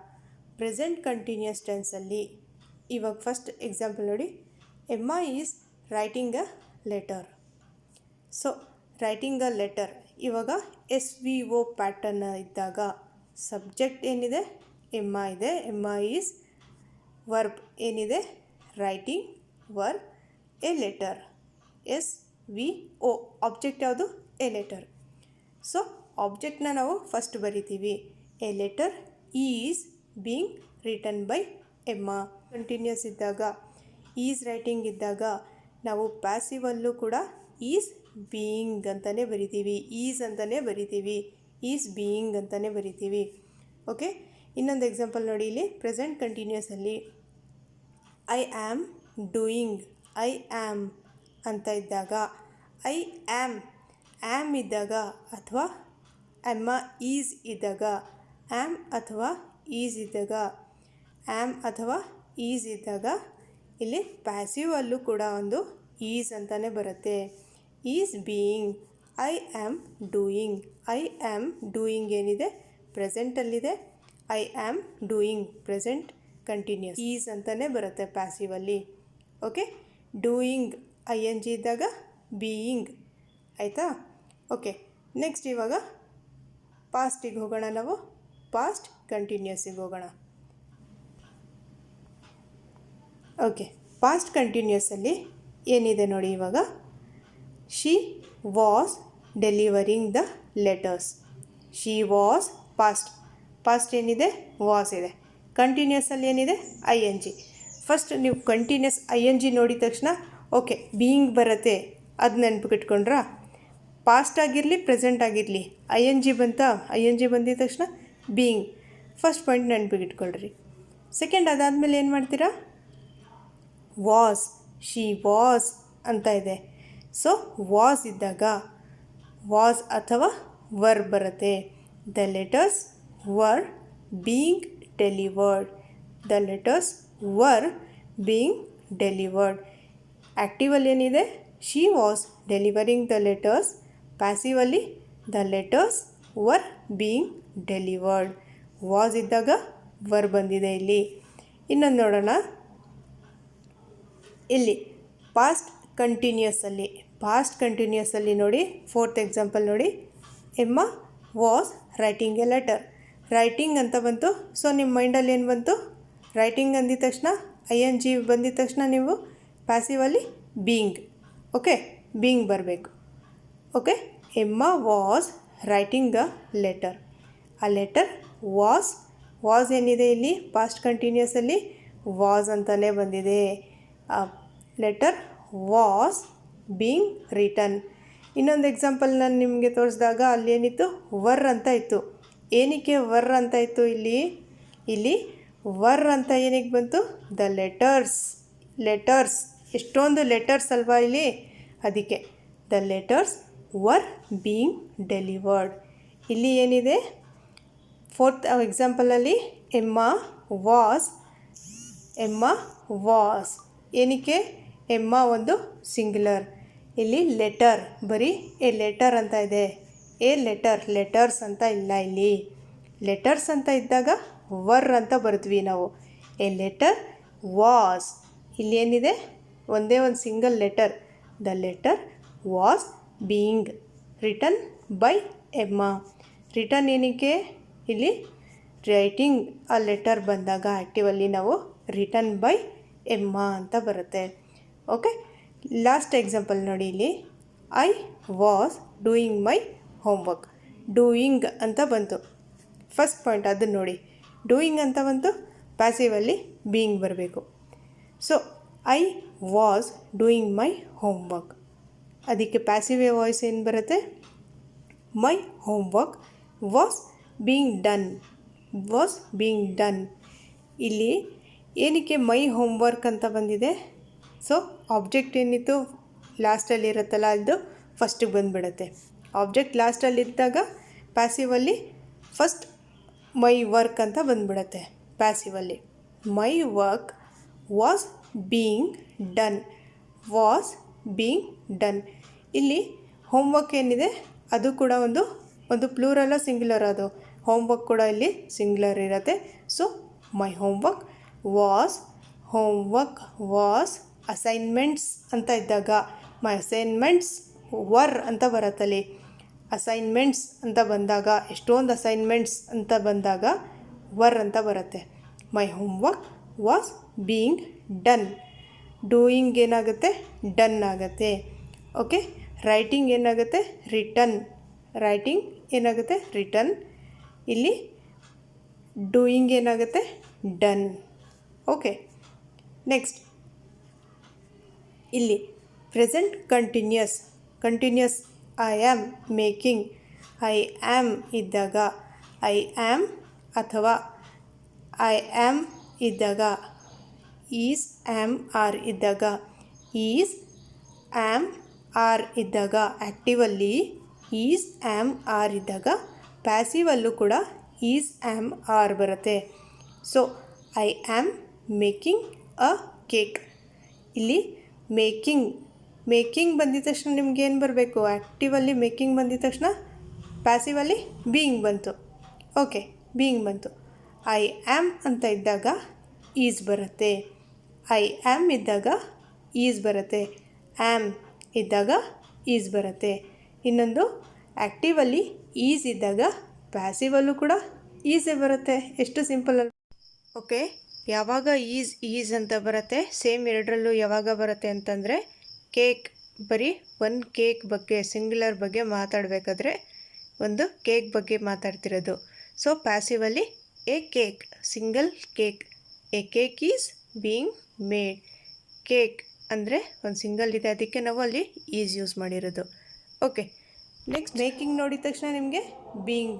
ಪ್ರೆಸೆಂಟ್ ಕಂಟಿನ್ಯೂಸ್ ಟೆನ್ಸಲ್ಲಿ ಇವಾಗ ಫಸ್ಟ್ ಎಕ್ಸಾಂಪಲ್ ನೋಡಿ, Emma is writing a letter. So writing a letter, ಇವಾಗ SVO ಪ್ಯಾಟರ್ನ್ ಇದ್ದಾಗ ಸಬ್ಜೆಕ್ಟ್ ಏನಿದೆ, ಎಮ್ಮಾ ಇದೆ, ಎಮ್ಮಾ ಈಸ್. ವರ್ಬ್ ಏನಿದೆ, writing, verb, a letter, SVO. Object ಯಾವುದು, ಎ ಲೆಟರ್. ಸೊ ಆಬ್ಜೆಕ್ಟ್ನ ನಾವು ಫಸ್ಟ್ ಬರಿತೀವಿ. A letter is being written by Emma. Continuous ಇದ್ದಾಗ, ಈಸ್ ರೈಟಿಂಗ್ ಇದ್ದಾಗ ನಾವು ಪ್ಯಾಸಿವಲ್ಲೂ ಕೂಡ ಈಸ್ ಬೀಯಿಂಗ್ ಅಂತಲೇ ಬರಿತೀವಿ, ಈಸ್ ಅಂತಲೇ ಬರಿತೀವಿ, ಈಸ್ ಬೀಯಿಂಗ್ ಅಂತಲೇ ಬರಿತೀವಿ. ಓಕೆ, ಇನ್ನೊಂದು ಎಕ್ಸಾಂಪಲ್ ನೋಡಿ, ಇಲ್ಲಿ ಪ್ರೆಸೆಂಟ್ ಕಂಟಿನ್ಯೂಸಲ್ಲಿ I am doing, I am ಅಂತ ಇದ್ದಾಗ, ಐ ಆ್ಯಮ್ ಇದ್ದಾಗ ಅಥವಾ ಎಮ್ಮ ಈಸ್ ಇದ್ದಾಗ, ಆ್ಯಮ್ ಅಥವಾ ಈಸ್ ಇದ್ದಾಗ, ಆ್ಯಮ್ ಅಥವಾ ಈಸ್ ಇದ್ದಾಗ ಇಲ್ಲಿ ಪ್ಯಾಸಿವಲ್ಲೂ ಕೂಡ ಒಂದು ಈಸ್ ಅಂತಲೇ ಬರುತ್ತೆ. Is being, I am doing. I am doing ಏನಿದೆ, ಪ್ರೆಸೆಂಟಲ್ಲಿದೆ. I am doing present continuous, is ಅಂತಲೇ ಬರುತ್ತೆ ಪ್ಯಾಸಿವಲ್ಲಿ. ಓಕೆ, ಡೂಯಿಂಗ್ ING ಇದ್ದಾಗ ಬೀಯಿಂಗ್, ಆಯಿತಾ. ಓಕೆ, ನೆಕ್ಸ್ಟ್ ಇವಾಗ ಪಾಸ್ಟಿಗೆ ಹೋಗೋಣ. ನಾವು ಪಾಸ್ಟ್ ಕಂಟಿನ್ಯೂಸಿಗೆ ಹೋಗೋಣ. ಓಕೆ, ಪಾಸ್ಟ್ ಕಂಟಿನ್ಯೂಸಲ್ಲಿ ಏನಿದೆ ನೋಡಿ, ಇವಾಗ she was delivering the letters. She was past ಏನಿದೆ, ವಾಸ್ ಇದೆ. ಕಂಟಿನ್ಯೂಸಲ್ಲಿ ಏನಿದೆ, ING. ಫಸ್ಟ್ ನೀವು ಕಂಟಿನ್ಯೂಸ್ ING ನೋಡಿದ ತಕ್ಷಣ ಓಕೆ ಬೀಯಿಂಗ್ ಬರುತ್ತೆ, ಅದು ನೆನಪಿಟ್ಕೊಂಡ್ರಾ. ಪಾಸ್ಟ್ ಆಗಿರಲಿ, ಪ್ರೆಸೆಂಟ್ ಆಗಿರಲಿ, ING ಬಂತಾ, ING ಬಂದಿದ ತಕ್ಷಣ ಬೀಯಿಂಗ್, ಫಸ್ಟ್ ಪಾಯಿಂಟ್ ನೆನಪಿಟ್ಕೊಳ್ರಿ. ಸೆಕೆಂಡ್, ಅದಾದಮೇಲೆ ಏನು ಮಾಡ್ತೀರಾ, ವಾಸ್, ಶಿ ವಾಸ್ ಅಂತ ಇದೆ. ಸೊ ವಾಸ್ ಇದ್ದಾಗ ವಾಸ್ ಅಥವಾ ವರ್ ಬರುತ್ತೆ. The letters were being delivered. The letters were being delivered. ಆ್ಯಕ್ಟಿವಲ್ಲಿ ಏನಿದೆ, she was delivering the letters. ಪ್ಯಾಸಿವಲ್ಲಿ the letters were being delivered. Was ಇದ್ದಾಗ ವರ್ ಬಂದಿದೆ ಇಲ್ಲಿ. ಇನ್ನೊಂದು ನೋಡೋಣ, ಇಲ್ಲಿ ಪಾಸ್ಟ್ ಕಂಟಿನ್ಯೂಸಲ್ಲಿ ನೋಡಿ, ಫೋರ್ತ್ ಎಕ್ಸಾಂಪಲ್ ನೋಡಿ, Emma was writing a letter. Writing ಅಂತ ಬಂತು, ಸೊ ನಿಮ್ಮ ಮೈಂಡಲ್ಲಿ ಏನು ಬಂತು, ರೈಟಿಂಗ್ ಅಂದಿದ ತಕ್ಷಣ ING ಬಂದಿದ ತಕ್ಷಣ ನೀವು ಪ್ಯಾಸಿವಲ್ಲಿ ಬೀಯಿಂಗ್, ಓಕೆ ಬೀಯಿಂಗ್ ಬರಬೇಕು. Okay, Emma was writing a letter. A letter was ಏನಿದೆ ಇಲ್ಲಿ ಪಾಸ್ಟ್ ಕಂಟಿನ್ಯೂಸಲ್ಲಿ ವಾಸ್ ಅಂತಲೇ ಬಂದಿದೆ. A letter was being written. ಇನ್ನೊಂದು ಎಕ್ಸಾಂಪಲ್ ನಾನು ನಿಮಗೆ ತೋರಿಸಿದಾಗ ಅಲ್ಲೇನಿತ್ತು, ವರ್ ಅಂತ ಇತ್ತು. ಏನಕ್ಕೆ ವರ್ ಅಂತ ಇತ್ತು, ಇಲ್ಲಿ ವರ್ ಅಂತ ಏನಕ್ಕೆ ಬಂತು, ದ ಲೆಟರ್ಸ್ ಎಷ್ಟೊಂದು ಲೆಟರ್ಸ್ ಅಲ್ವಾ ಇಲ್ಲಿ, ಅದಕ್ಕೆ the letters were being delivered. ಇಲ್ಲಿ ಏನಿದೆ, ಫೋರ್ತ್ ಎಕ್ಸಾಂಪಲಲ್ಲಿ ಎಮ್ಮ ವಾಸ್ ಏನಕ್ಕೆ ಎಮ್ಮ ಒಂದು ಸಿಂಗ್ಯುಲರ್. ಇಲ್ಲಿ ಲೆಟರ್ ಬರೀ ಎ ಲೆಟರ್ ಅಂತ ಇದೆ. ಲೆಟರ್ಸ್ ಅಂತ ಇಲ್ಲ. ಇಲ್ಲಿ ಲೆಟರ್ಸ್ ಅಂತ ಇದ್ದಾಗ ವರ್ ಅಂತ ಬರ್ದ್ವಿ ನಾವು. A letter was. ಇಲ್ಲಿ ಏನಿದೆ ಒಂದೇ ಒಂದು single letter. The letter was being written by Emma. Written ಏನಕ್ಕೆ ಇಲ್ಲಿ ರೈಟಿಂಗ್ ಆ ಲೆಟರ್ ಬಂದಾಗ ಆ್ಯಕ್ಟಿವಲ್ಲಿ ನಾವು ರಿಟನ್ ಬೈ ಎಮ್ಮ ಅಂತ ಬರುತ್ತೆ. ಓಕೆ, ಲಾಸ್ಟ್ ಎಕ್ಸಾಂಪಲ್ ನೋಡಿ. ಇಲ್ಲಿ I was doing my homework. Doing ಅಂತ ಬಂತು ಫಸ್ಟ್ ಪಾಯಿಂಟ್, ಅದನ್ನು ನೋಡಿ. ಡೂಯಿಂಗ್ ಅಂತ ಬಂತು, ಪ್ಯಾಸಿವಲ್ಲಿ ಬೀಯಿಂಗ್ ಬರಬೇಕು. So I was doing my homework. ಅದಕ್ಕೆ ಪ್ಯಾಸಿವ್ ವಾಯ್ಸ್ ಏನು ಬರುತ್ತೆ? My homework was being done. ಇಲ್ಲಿ ಏನಕ್ಕೆ ಮೈ ಹೋಮ್ವರ್ಕ್ ಅಂತ ಬಂದಿದೆ? ಸೊ ಆಬ್ಜೆಕ್ಟ್ ಏನಿತ್ತು ಲಾಸ್ಟಲ್ಲಿ ಇರುತ್ತಲ್ಲ, ಅದು ಫಸ್ಟಿಗೆ ಬಂದುಬಿಡುತ್ತೆ. ಆಬ್ಜೆಕ್ಟ್ ಲಾಸ್ಟಲ್ಲಿದ್ದಾಗ ಪ್ಯಾಸಿವಲ್ಲಿ ಫಸ್ಟ್ ಮೈ ವರ್ಕ್ ಅಂತ ಬಂದುಬಿಡುತ್ತೆ. ಪ್ಯಾಸಿವಲ್ಲಿ my work was being done. ಇಲ್ಲಿ ಹೋಮ್ವರ್ಕ್ ಏನಿದೆ ಅದು ಕೂಡ ಒಂದು ಪ್ಲೂರಲ್ಲ ಸಿಂಗ್ಯುಲರ್. ಅದು ಹೋಮ್ವರ್ಕ್ ಕೂಡ ಇಲ್ಲಿ ಸಿಂಗ್ಯುಲರ್ ಇರುತ್ತೆ. So my homework was assignments ಅಂತ ಇದ್ದಾಗ ಮೈ ಅಸೈನ್ಮೆಂಟ್ಸ್ ವರ್ ಅಂತ ಬರುತ್ತಲ್ಲಿ. ಅಸೈನ್ಮೆಂಟ್ಸ್ ಅಂತ ಬಂದಾಗ ಎಷ್ಟೊಂದು ಅಸೈನ್ಮೆಂಟ್ಸ್ ಅಂತ ಬಂದಾಗ ವರ್ ಅಂತ ಬರುತ್ತೆ. My homework was being done. Doing ಏನಾಗುತ್ತೆ? ಡನ್ ಆಗುತ್ತೆ. ಓಕೆ, ರೈಟಿಂಗ್ ಏನಾಗುತ್ತೆ? ರಿಟನ್. ಇಲ್ಲಿ ಡೂಯಿಂಗ್ ಏನಾಗುತ್ತೆ? ಡನ್. ಓಕೆ, ನೆಕ್ಸ್ಟ್ ಇಲ್ಲಿ present continuous I am making. I am ಇದ್ದಾಗ ಐ ಆಮ್ ಅಥವಾ ಐ ಆಮ್ ಇದ್ದಾಗ ಈಸ್ ಆಮ್ ಆರ್ ಇದ್ದಾಗ ಆ್ಯಕ್ಟಿವಲ್ಲಿ ಈಸ್ ಆಮ್ ಆರ್ ಇದ್ದಾಗ ಪ್ಯಾಸಿವಲ್ಲೂ ಕೂಡ ಈಸ್ ಆಮ್ ಆರ್ ಬರುತ್ತೆ. So I am making a cake. ಇಲ್ಲಿ ಮೇಕಿಂಗ್ ಬಂದಿದ ತಕ್ಷಣ ನಿಮ್ಗೆ ಏನು ಬರಬೇಕು? ಆ್ಯಕ್ಟಿವಲ್ಲಿ ಮೇಕಿಂಗ್ ಬಂದಿದ ತಕ್ಷಣ ಪ್ಯಾಸಿವಲ್ಲಿ ಬೀಯಿಂಗ್ ಬಂತು. ಓಕೆ, ಬೀಯಿಂಗ್ ಬಂತು. ಐ ಆಮ್ ಅಂತ ಇದ್ದಾಗ ಈಸ್ ಬರುತ್ತೆ. ಐ ಆಮ್ ಇದ್ದಾಗ ಈಸ್ ಬರುತ್ತೆ. ಆಮ್ ಇದ್ದಾಗ ಈಸ್ ಬರುತ್ತೆ. ಇನ್ನೊಂದು ಆ್ಯಕ್ಟಿವಲ್ಲಿ ಈಸ್ ಇದ್ದಾಗ ಪ್ಯಾಸಿವಲ್ಲೂ ಕೂಡ ಈಸೇ ಬರುತ್ತೆ. ಎಷ್ಟು ಸಿಂಪಲ್ ಅಲ್ಲ? ಓಕೆ, ಯಾವಾಗ ಈಸ್ ಅಂತ ಬರುತ್ತೆ? ಸೇಮ್ ಎರಡರಲ್ಲೂ ಯಾವಾಗ ಬರುತ್ತೆ ಅಂತಂದರೆ ಕೇಕ್, ಬರೀ ಒಂದು ಕೇಕ್ ಬಗ್ಗೆ ಸಿಂಗ್ಯುಲರ್ ಬಗ್ಗೆ ಮಾತಾಡಬೇಕಾದ್ರೆ ಒಂದು ಕೇಕ್ ಬಗ್ಗೆ ಮಾತಾಡ್ತಿರೋದು. ಸೊ ಪ್ಯಾಸಿವಲ್ಲಿ a cake, single cake. A cake is being made. Cake ಅಂದರೆ ಒಂದು ಸಿಂಗಲ್ ಇದೆ, ಅದಕ್ಕೆ ನಾವು ಅಲ್ಲಿ ಈಸ್ ಯೂಸ್ ಮಾಡಿರೋದು. ಓಕೆ, ನೆಕ್ಸ್ಟ್ ಮೇಕಿಂಗ್ ನೋಡಿದ ತಕ್ಷಣ ನಿಮಗೆ ಬೀಯಿಂಗ್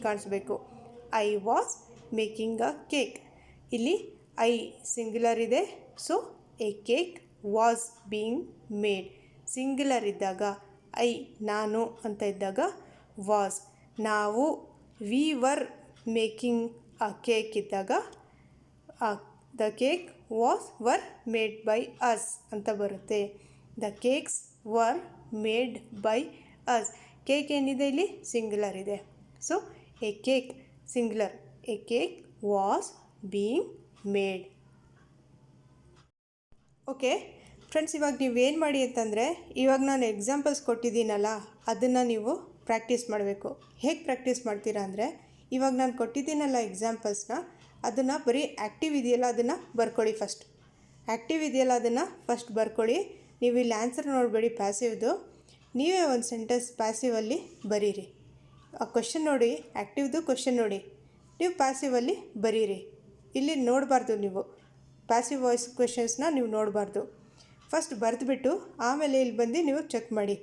ಕಾಣಿಸ್ಬೇಕು. I was making a cake. ಇಲ್ಲಿ ಐ ಸಿಂಗ್ಯುಲರ್ ಇದೆ. So a cake was being made. Singular ಇದ್ದಾಗ ಐ ನಾನು ಅಂತ ಇದ್ದಾಗ ವಾಸ್ ನಾವು, we were making a cake ಇದ್ದಾಗ the cake were made by us ಅಂತ ಬರುತ್ತೆ. The cakes var made by us. Cake ಏನಿದೆ ಇಲ್ಲಿ ಸಿಂಗ್ಯುಲರ್ ಇದೆ. So a cake singular. A cake was being made. Okay friends, ಇವಾಗ ನೀವೇನು ಮಾಡಿ ಅಂತಂದರೆ, ಇವಾಗ ನಾನು ಎಕ್ಸಾಂಪಲ್ಸ್ ಕೊಟ್ಟಿದ್ದೀನಲ್ಲ, ಅದನ್ನು ನೀವು ಪ್ರಾಕ್ಟೀಸ್ ಮಾಡಬೇಕು. ಹೇಗೆ ಪ್ರಾಕ್ಟೀಸ್ ಮಾಡ್ತೀರಾ ಅಂದರೆ, ಇವಾಗ ನಾನು ಕೊಟ್ಟಿದ್ದೀನಲ್ಲ ಎಕ್ಸಾಂಪಲ್ಸ್ನ, ಅದನ್ನು ಬರೀ ಆ್ಯಕ್ಟಿವ್ ಇದೆಯಲ್ಲ ಅದನ್ನು ಬರ್ಕೊಳ್ಳಿ. ಫಸ್ಟ್ ಬರ್ಕೊಳ್ಳಿ. ನೀವು ಇಲ್ಲಿ ಆನ್ಸರ್ ನೋಡಬೇಡಿ ಪ್ಯಾಸಿವ್ದು. ನೀವೇ ಒಂದು ಸೆಂಟೆನ್ಸ್ ಪ್ಯಾಸಿವಲ್ಲಿ ಬರೀರಿ. ಆ ಕ್ವಶನ್ ನೋಡಿ, ಆ್ಯಕ್ಟಿವ್ದು ಕ್ವಶನ್ ನೋಡಿ, ನೀವು ಪ್ಯಾಸಿವಲ್ಲಿ ಬರೀರಿ. ಇಲ್ಲಿ ನೋಡಬಾರ್ದು, ನೀವು ಪ್ಯಾಸಿವ್ ವಾಯ್ಸ್ ಕ್ವೆಶನ್ಸ್ನ ನೀವು ನೋಡಬಾರ್ದು. ಫಸ್ಟ್ ಬರೆದುಬಿಟ್ಟು ಆಮೇಲೆ ಇಲ್ಲಿ ಬಂದು ನೀವು ಚೆಕ್ ಮಾಡಿ.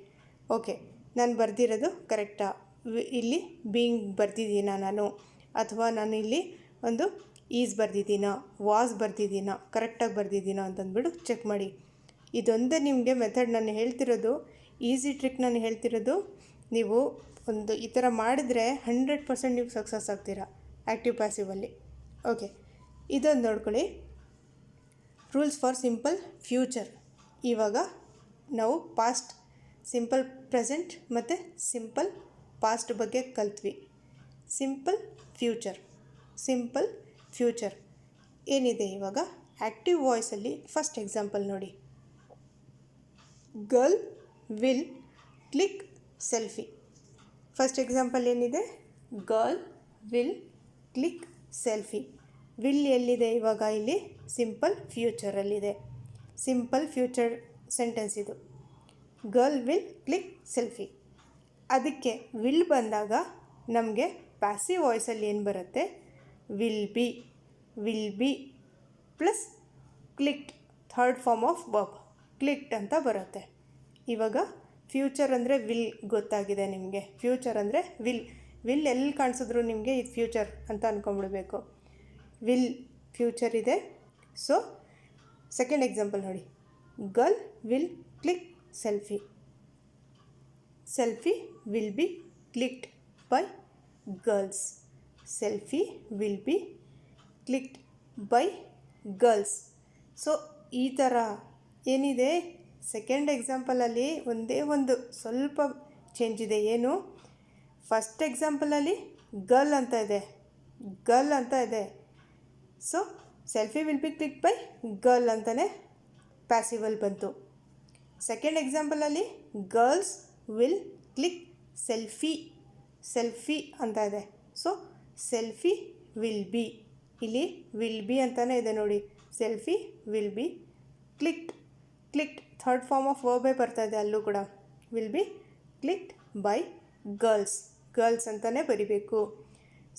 ಓಕೆ, ನಾನು ಬರೆದಿರೋದು ಕರೆಕ್ಟಾ? ಇಲ್ಲಿ ಬೀಯಿಂಗ್ ಬರ್ದಿದ್ದೀನಾ ನಾನು, ಅಥವಾ ನಾನು ಇಲ್ಲಿ ಒಂದು ಈಸ್ ಬರ್ದಿದ್ದೀನಾ, ವಾಸ್ ಬರ್ದಿದ್ದೀನಾ, ಕರೆಕ್ಟಾಗಿ ಬರ್ದಿದ್ದೀನಾ ಅಂತಂದ್ಬಿಟ್ಟು ಚೆಕ್ ಮಾಡಿ. ಇದೊಂದೇ ನಿಮಗೆ ಮೆಥಡ್ ನಾನು ಹೇಳ್ತಿರೋದು, ಈಸಿ ಟ್ರಿಕ್ ನಾನು ಹೇಳ್ತಿರೋದು. ನೀವು ಒಂದು ಈ ಥರ ಮಾಡಿದರೆ 100% ನೀವು ಸಕ್ಸಸ್ ಆಗ್ತೀರಾ ಆ್ಯಕ್ಟಿವ್ ಪ್ಯಾಸಿವಲ್ಲಿ. ಓಕೆ, ಇದೊಂದು ನೋಡ್ಕೊಳ್ಳಿ. Rules for simple future. ಇವಾಗ ನಾವು ಪಾಸ್ಟ್, ಸಿಂಪಲ್ ಪ್ರೆಸೆಂಟ್ ಮತ್ತು ಸಿಂಪಲ್ ಪಾಸ್ಟ್ ಬಗ್ಗೆ ಕಲ್ತ್ವಿ. ಸಿಂಪಲ್ ಫ್ಯೂಚರ್ ಏನಿದೆ ಇವಾಗ ಆ್ಯಕ್ಟಿವ್ ವಾಯ್ಸಲ್ಲಿ ಫಸ್ಟ್ ಎಕ್ಸಾಂಪಲ್ ನೋಡಿ. Girl will click selfie. First example ಏನಿದೆ? Girl will click selfie. Will ಎಲ್ಲಿದೆ ಇವಾಗ? ಇಲ್ಲಿ ಸಿಂಪಲ್ ಫ್ಯೂಚರಲ್ಲಿದೆ. ಸಿಂಪಲ್ ಫ್ಯೂಚರ್ ಸೆಂಟೆನ್ಸ್ ಇದು. Girl will click selfie. ಅದಕ್ಕೆ ವಿಲ್ ಬಂದಾಗ ನಮಗೆ ಪ್ಯಾಸಿವ್ ವಾಯ್ಸಲ್ಲಿ ಏನು ಬರುತ್ತೆ? Will be plus clicked, third form of verb clicked ಅಂತ ಬರುತ್ತೆ. ಇವಾಗ ಫ್ಯೂಚರ್ ಅಂದರೆ ವಿಲ್ ಗೊತ್ತಾಗಿದೆ ನಿಮಗೆ. ಫ್ಯೂಚರ್ ಅಂದರೆ ವಿಲ್ ಎಲ್ಲಿ ಕಾಣಿಸಿದ್ರು ನಿಮಗೆ ಇದು ಫ್ಯೂಚರ್ ಅಂತ ಅಂದ್ಕೊಂಡ್ಬಿಡ್ಬೇಕು. ವಿಲ್ ಫ್ಯೂಚರ್ ಇದೆ. ಸೊ ಸೆಕೆಂಡ್ ಎಕ್ಸಾಂಪಲ್ ನೋಡಿ. Girl will click selfie. Selfie will be clicked by girls. Selfie will be clicked by girls. So ಈ ಥರ ಏನಿದೆ ಸೆಕೆಂಡ್ ಎಕ್ಸಾಂಪಲಲ್ಲಿ ಒಂದೇ ಒಂದು ಸ್ವಲ್ಪ ಚೇಂಜ್ ಇದೆ. ಏನು? ಫಸ್ಟ್ ಎಕ್ಸಾಂಪಲಲ್ಲಿ ಗರ್ಲ್ ಅಂತ ಇದೆ. So selfie will be click by girl ಅಂತಲೇ ಪ್ಯಾಸಿವಲ್ ಬಂತು. ಸೆಕೆಂಡ್ ಎಕ್ಸಾಂಪಲಲ್ಲಿ ಗರ್ಲ್ಸ್ ವಿಲ್ ಕ್ಲಿಕ್ ಸೆಲ್ಫಿ ಅಂತ ಇದೆ. ಸೊ ಸೆಲ್ಫಿ ವಿಲ್ ಬಿ, ಇಲ್ಲಿ ವಿಲ್ ಬಿ ಅಂತಲೇ ಇದೆ ನೋಡಿ. Selfie will be clicked third form of ವರ್ಬೇ ಬರ್ತಾ ಇದೆ ಅಲ್ಲೂ ಕೂಡ. Will be clicked by girls ಅಂತಲೇ ಬರಿಬೇಕು.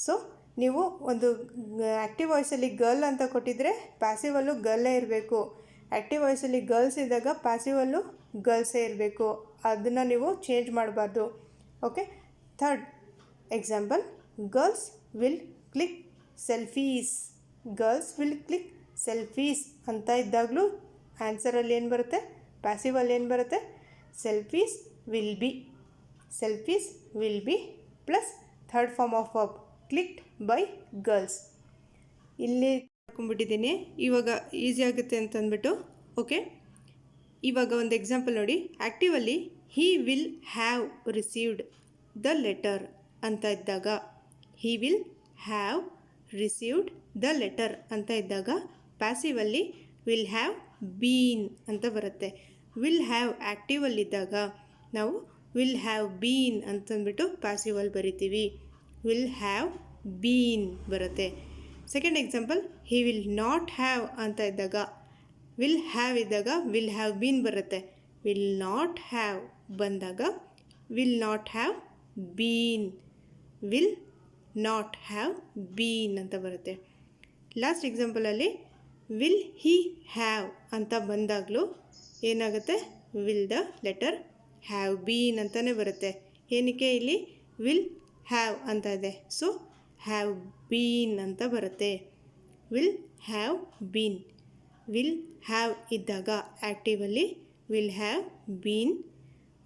ಸೊ ನೀವು ಒಂದು ಆ್ಯಕ್ಟಿವ್ ವಾಯ್ಸಲ್ಲಿ ಗರ್ಲ್ ಅಂತ ಕೊಟ್ಟಿದ್ದರೆ ಪ್ಯಾಸಿವಲ್ಲೂ ಗರ್ಲೇ ಇರಬೇಕು. ಆ್ಯಕ್ಟಿವ್ ವಾಯ್ಸಲ್ಲಿ ಗರ್ಲ್ಸ್ ಇದ್ದಾಗ ಪ್ಯಾಸಿವಲ್ಲೂ ಗರ್ಲ್ಸೇ ಇರಬೇಕು. ಅದನ್ನು ನೀವು ಚೇಂಜ್ ಮಾಡಬಾರ್ದು. Okay, third example. Girls will click selfies. Girls will click selfies ಅಂತ ಇದ್ದಾಗಲೂ ಆನ್ಸರಲ್ಲಿ ಏನು ಬರುತ್ತೆ? ಪ್ಯಾಸಿವಲ್ಲಿ ಏನು ಬರುತ್ತೆ? Selfies will be plus third form of verb clicked by girls. ಇಲ್ಲಿ ಹಾಕೊಂಡ್ಬಿಟ್ಟಿದ್ದೀನಿ. ಇವಾಗ ಈಸಿ ಆಗುತ್ತೆ ಅಂತಂದ್ಬಿಟ್ಟು. ಓಕೆ, ಇವಾಗ ಒಂದು ಎಕ್ಸಾಂಪಲ್ ನೋಡಿ. ಆ್ಯಕ್ಟಿವಲ್ಲಿ he will have received the letter ಅಂತ ಇದ್ದಾಗ, he will have received the letter ಅಂತ ಇದ್ದಾಗ ಪ್ಯಾಸಿವಲ್ಲಿ ವಿಲ್ ಹ್ಯಾವ್ ಬೀನ್ ಅಂತ ಬರುತ್ತೆ. ವಿಲ್ ಹ್ಯಾವ್ ಆ್ಯಕ್ಟಿವಲ್ಲಿದ್ದಾಗ ನಾವು ವಿಲ್ ಹ್ಯಾವ್ ಬೀನ್ ಅಂತಂದ್ಬಿಟ್ಟು ಪ್ಯಾಸಿವಲ್ಲಿ ಬರಿತೀವಿ. ವಿಲ್ ಹ್ಯಾವ್ ಬೀನ್ ಬರುತ್ತೆ. Second example. He will not have ಅಂತ ಇದ್ದಾಗ, ವಿಲ್ ಹ್ಯಾವ್ ಇದ್ದಾಗ ವಿಲ್ ಹ್ಯಾವ್ ಬೀನ್ ಬರುತ್ತೆ. ವಿಲ್ ನಾಟ್ ಹ್ಯಾವ್ ಬಂದಾಗ will not have been, will not have been ಅಂತ ಬರುತ್ತೆ. ಲಾಸ್ಟ್ ಎಕ್ಸಾಂಪಲಲ್ಲಿ ವಿಲ್ ಹಿ ಹ್ಯಾವ್ ಅಂತ ಬಂದಾಗಲೂ ಏನಾಗುತ್ತೆ? Will the letter have been ಅಂತಲೇ ಬರುತ್ತೆ. ಏನಕ್ಕೆ? ಇಲ್ಲಿ ವಿಲ್ ಹ್ಯಾವ್ ಅಂತ ಇದೆ. ಸೊ ಹ್ಯಾವ್ ಬೀನ್ ಅಂತ ಬರುತ್ತೆ. Will have been. Will have ಇದ್ದಾಗ ಆ್ಯಕ್ಟಿವಲ್ಲಿ will have been.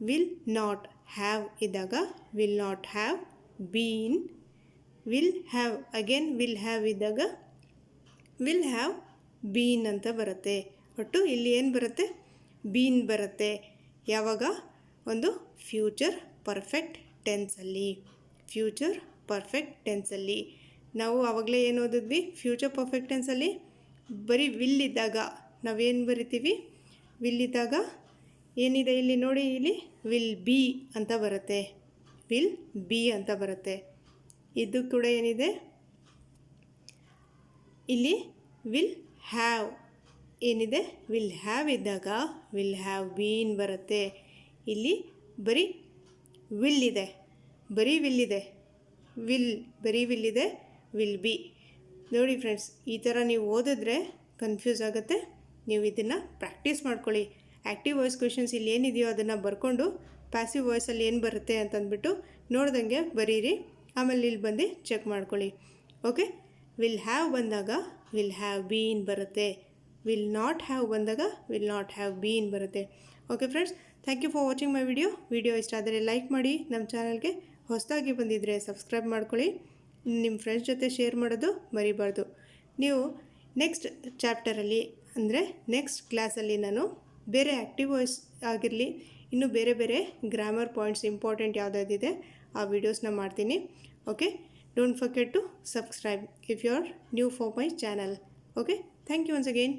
Will not have ಇದ್ದಾಗ will not have been. Will have again will have ಇದ್ದಾಗ ವಿಲ್ ಹ್ಯಾವ್ ಬೀನ್ ಅಂತ ಬರುತ್ತೆ. ಒಟ್ಟು ಇಲ್ಲಿ ಏನು ಬರುತ್ತೆ? ಬೀನ್ ಬರುತ್ತೆ. ಯಾವಾಗ? ಒಂದು ಫ್ಯೂಚರ್ ಪರ್ಫೆಕ್ಟ್ ಟೆನ್ಸಲ್ಲಿ. ನಾವು ಆವಾಗಲೇ ಏನು ಓದಿದ್ವಿ? ಫ್ಯೂಚರ್ ಪರ್ಫೆಕ್ಟ್ ಟೆನ್ಸಲ್ಲಿ ಬರೀ ವಿಲ್ ಇದ್ದಾಗ ನಾವೇನು ಬರಿತೀವಿ? ವಿಲ್ ಇದ್ದಾಗ ಏನಿದೆ ಇಲ್ಲಿ ನೋಡಿ, ಇಲ್ಲಿ ವಿಲ್ ಬಿ ಅಂತ ಬರುತ್ತೆ. ವಿಲ್ ಬಿ ಅಂತ ಬರುತ್ತೆ. ಇದು ಕೂಡ ಏನಿದೆ ಇಲ್ಲಿ? ವಿಲ್ ಹ್ಯಾವ್ ಏನಿದೆ? ವಿಲ್ ಹ್ಯಾವ್ ಇದ್ದಾಗ ವಿಲ್ ಹ್ಯಾವ್ ಬೀನ್ ಬರುತ್ತೆ. ಇಲ್ಲಿ ಬರೀ ವಿಲ್ ಇದೆ. ಬರೀ ವಿಲ್ ಇದೆ. Will be. ನೋಡಿ ಫ್ರೆಂಡ್ಸ್, ಈ ಥರ ನೀವು ಓದಿದ್ರೆ ಕನ್ಫ್ಯೂಸ್ ಆಗುತ್ತೆ. ನೀವು ಇದನ್ನು ಪ್ರಾಕ್ಟೀಸ್ ಮಾಡ್ಕೊಳ್ಳಿ. ಆ್ಯಕ್ಟಿವ್ ವಾಯ್ಸ್ ಕ್ವೆಶನ್ಸ್ ಇಲ್ಲಿ ಏನಿದೆಯೋ ಅದನ್ನು ಬರ್ಕೊಂಡು ಪ್ಯಾಸಿವ್ ವಾಯ್ಸಲ್ಲಿ ಏನು ಬರುತ್ತೆ ಅಂತಂದ್ಬಿಟ್ಟು ನೋಡ್ದಂಗೆ ಬರೀರಿ. ಆಮೇಲೆ ಇಲ್ಲಿ ಬಂದು ಚೆಕ್ ಮಾಡ್ಕೊಳ್ಳಿ. ಓಕೆ, ವಿಲ್ ಹ್ಯಾವ್ ಬಂದಾಗ ವಿಲ್ ಹ್ಯಾವ್ ಬೀನ್ ಬರುತ್ತೆ. ವಿಲ್ ನಾಟ್ ಹ್ಯಾವ್ ಬಂದಾಗ ವಿಲ್ ನಾಟ್ ಹ್ಯಾವ್ ಬೀನ್ ಬರುತ್ತೆ. Okay friends, thank you for watching my video ಇಷ್ಟ ಆದರೆ ಲೈಕ್ ಮಾಡಿ, ನಮ್ಮ ಚಾನಲ್ಗೆ ಹೊಸದಾಗಿ ಬಂದಿದ್ದರೆ ಸಬ್ಸ್ಕ್ರೈಬ್ ಮಾಡ್ಕೊಳ್ಳಿ. ನಿಮ್ಮ ಫ್ರೆಂಡ್ಸ್ ಜೊತೆ ಶೇರ್ ಮಾಡೋದು ಮರಿಬಾರ್ದು. ನೀವು ನೆಕ್ಸ್ಟ್ ಚಾಪ್ಟರಲ್ಲಿ ಅಂದರೆ ನೆಕ್ಸ್ಟ್ ಕ್ಲಾಸಲ್ಲಿ ನಾನು ಬೇರೆ ಆ್ಯಕ್ಟಿವ್ ವಾಯ್ಸ್ ಆಗಿರಲಿ, ಇನ್ನೂ ಬೇರೆ ಬೇರೆ ಗ್ರಾಮರ್ ಪಾಯಿಂಟ್ಸ್ ಇಂಪಾರ್ಟೆಂಟ್ ಯಾವುದಾದಿದೆ ಆ ವಿಡಿಯೋಸ್ನ ಮಾಡ್ತೀನಿ. Okay, don't forget to subscribe if you are new for my channel. Okay, thank you once again.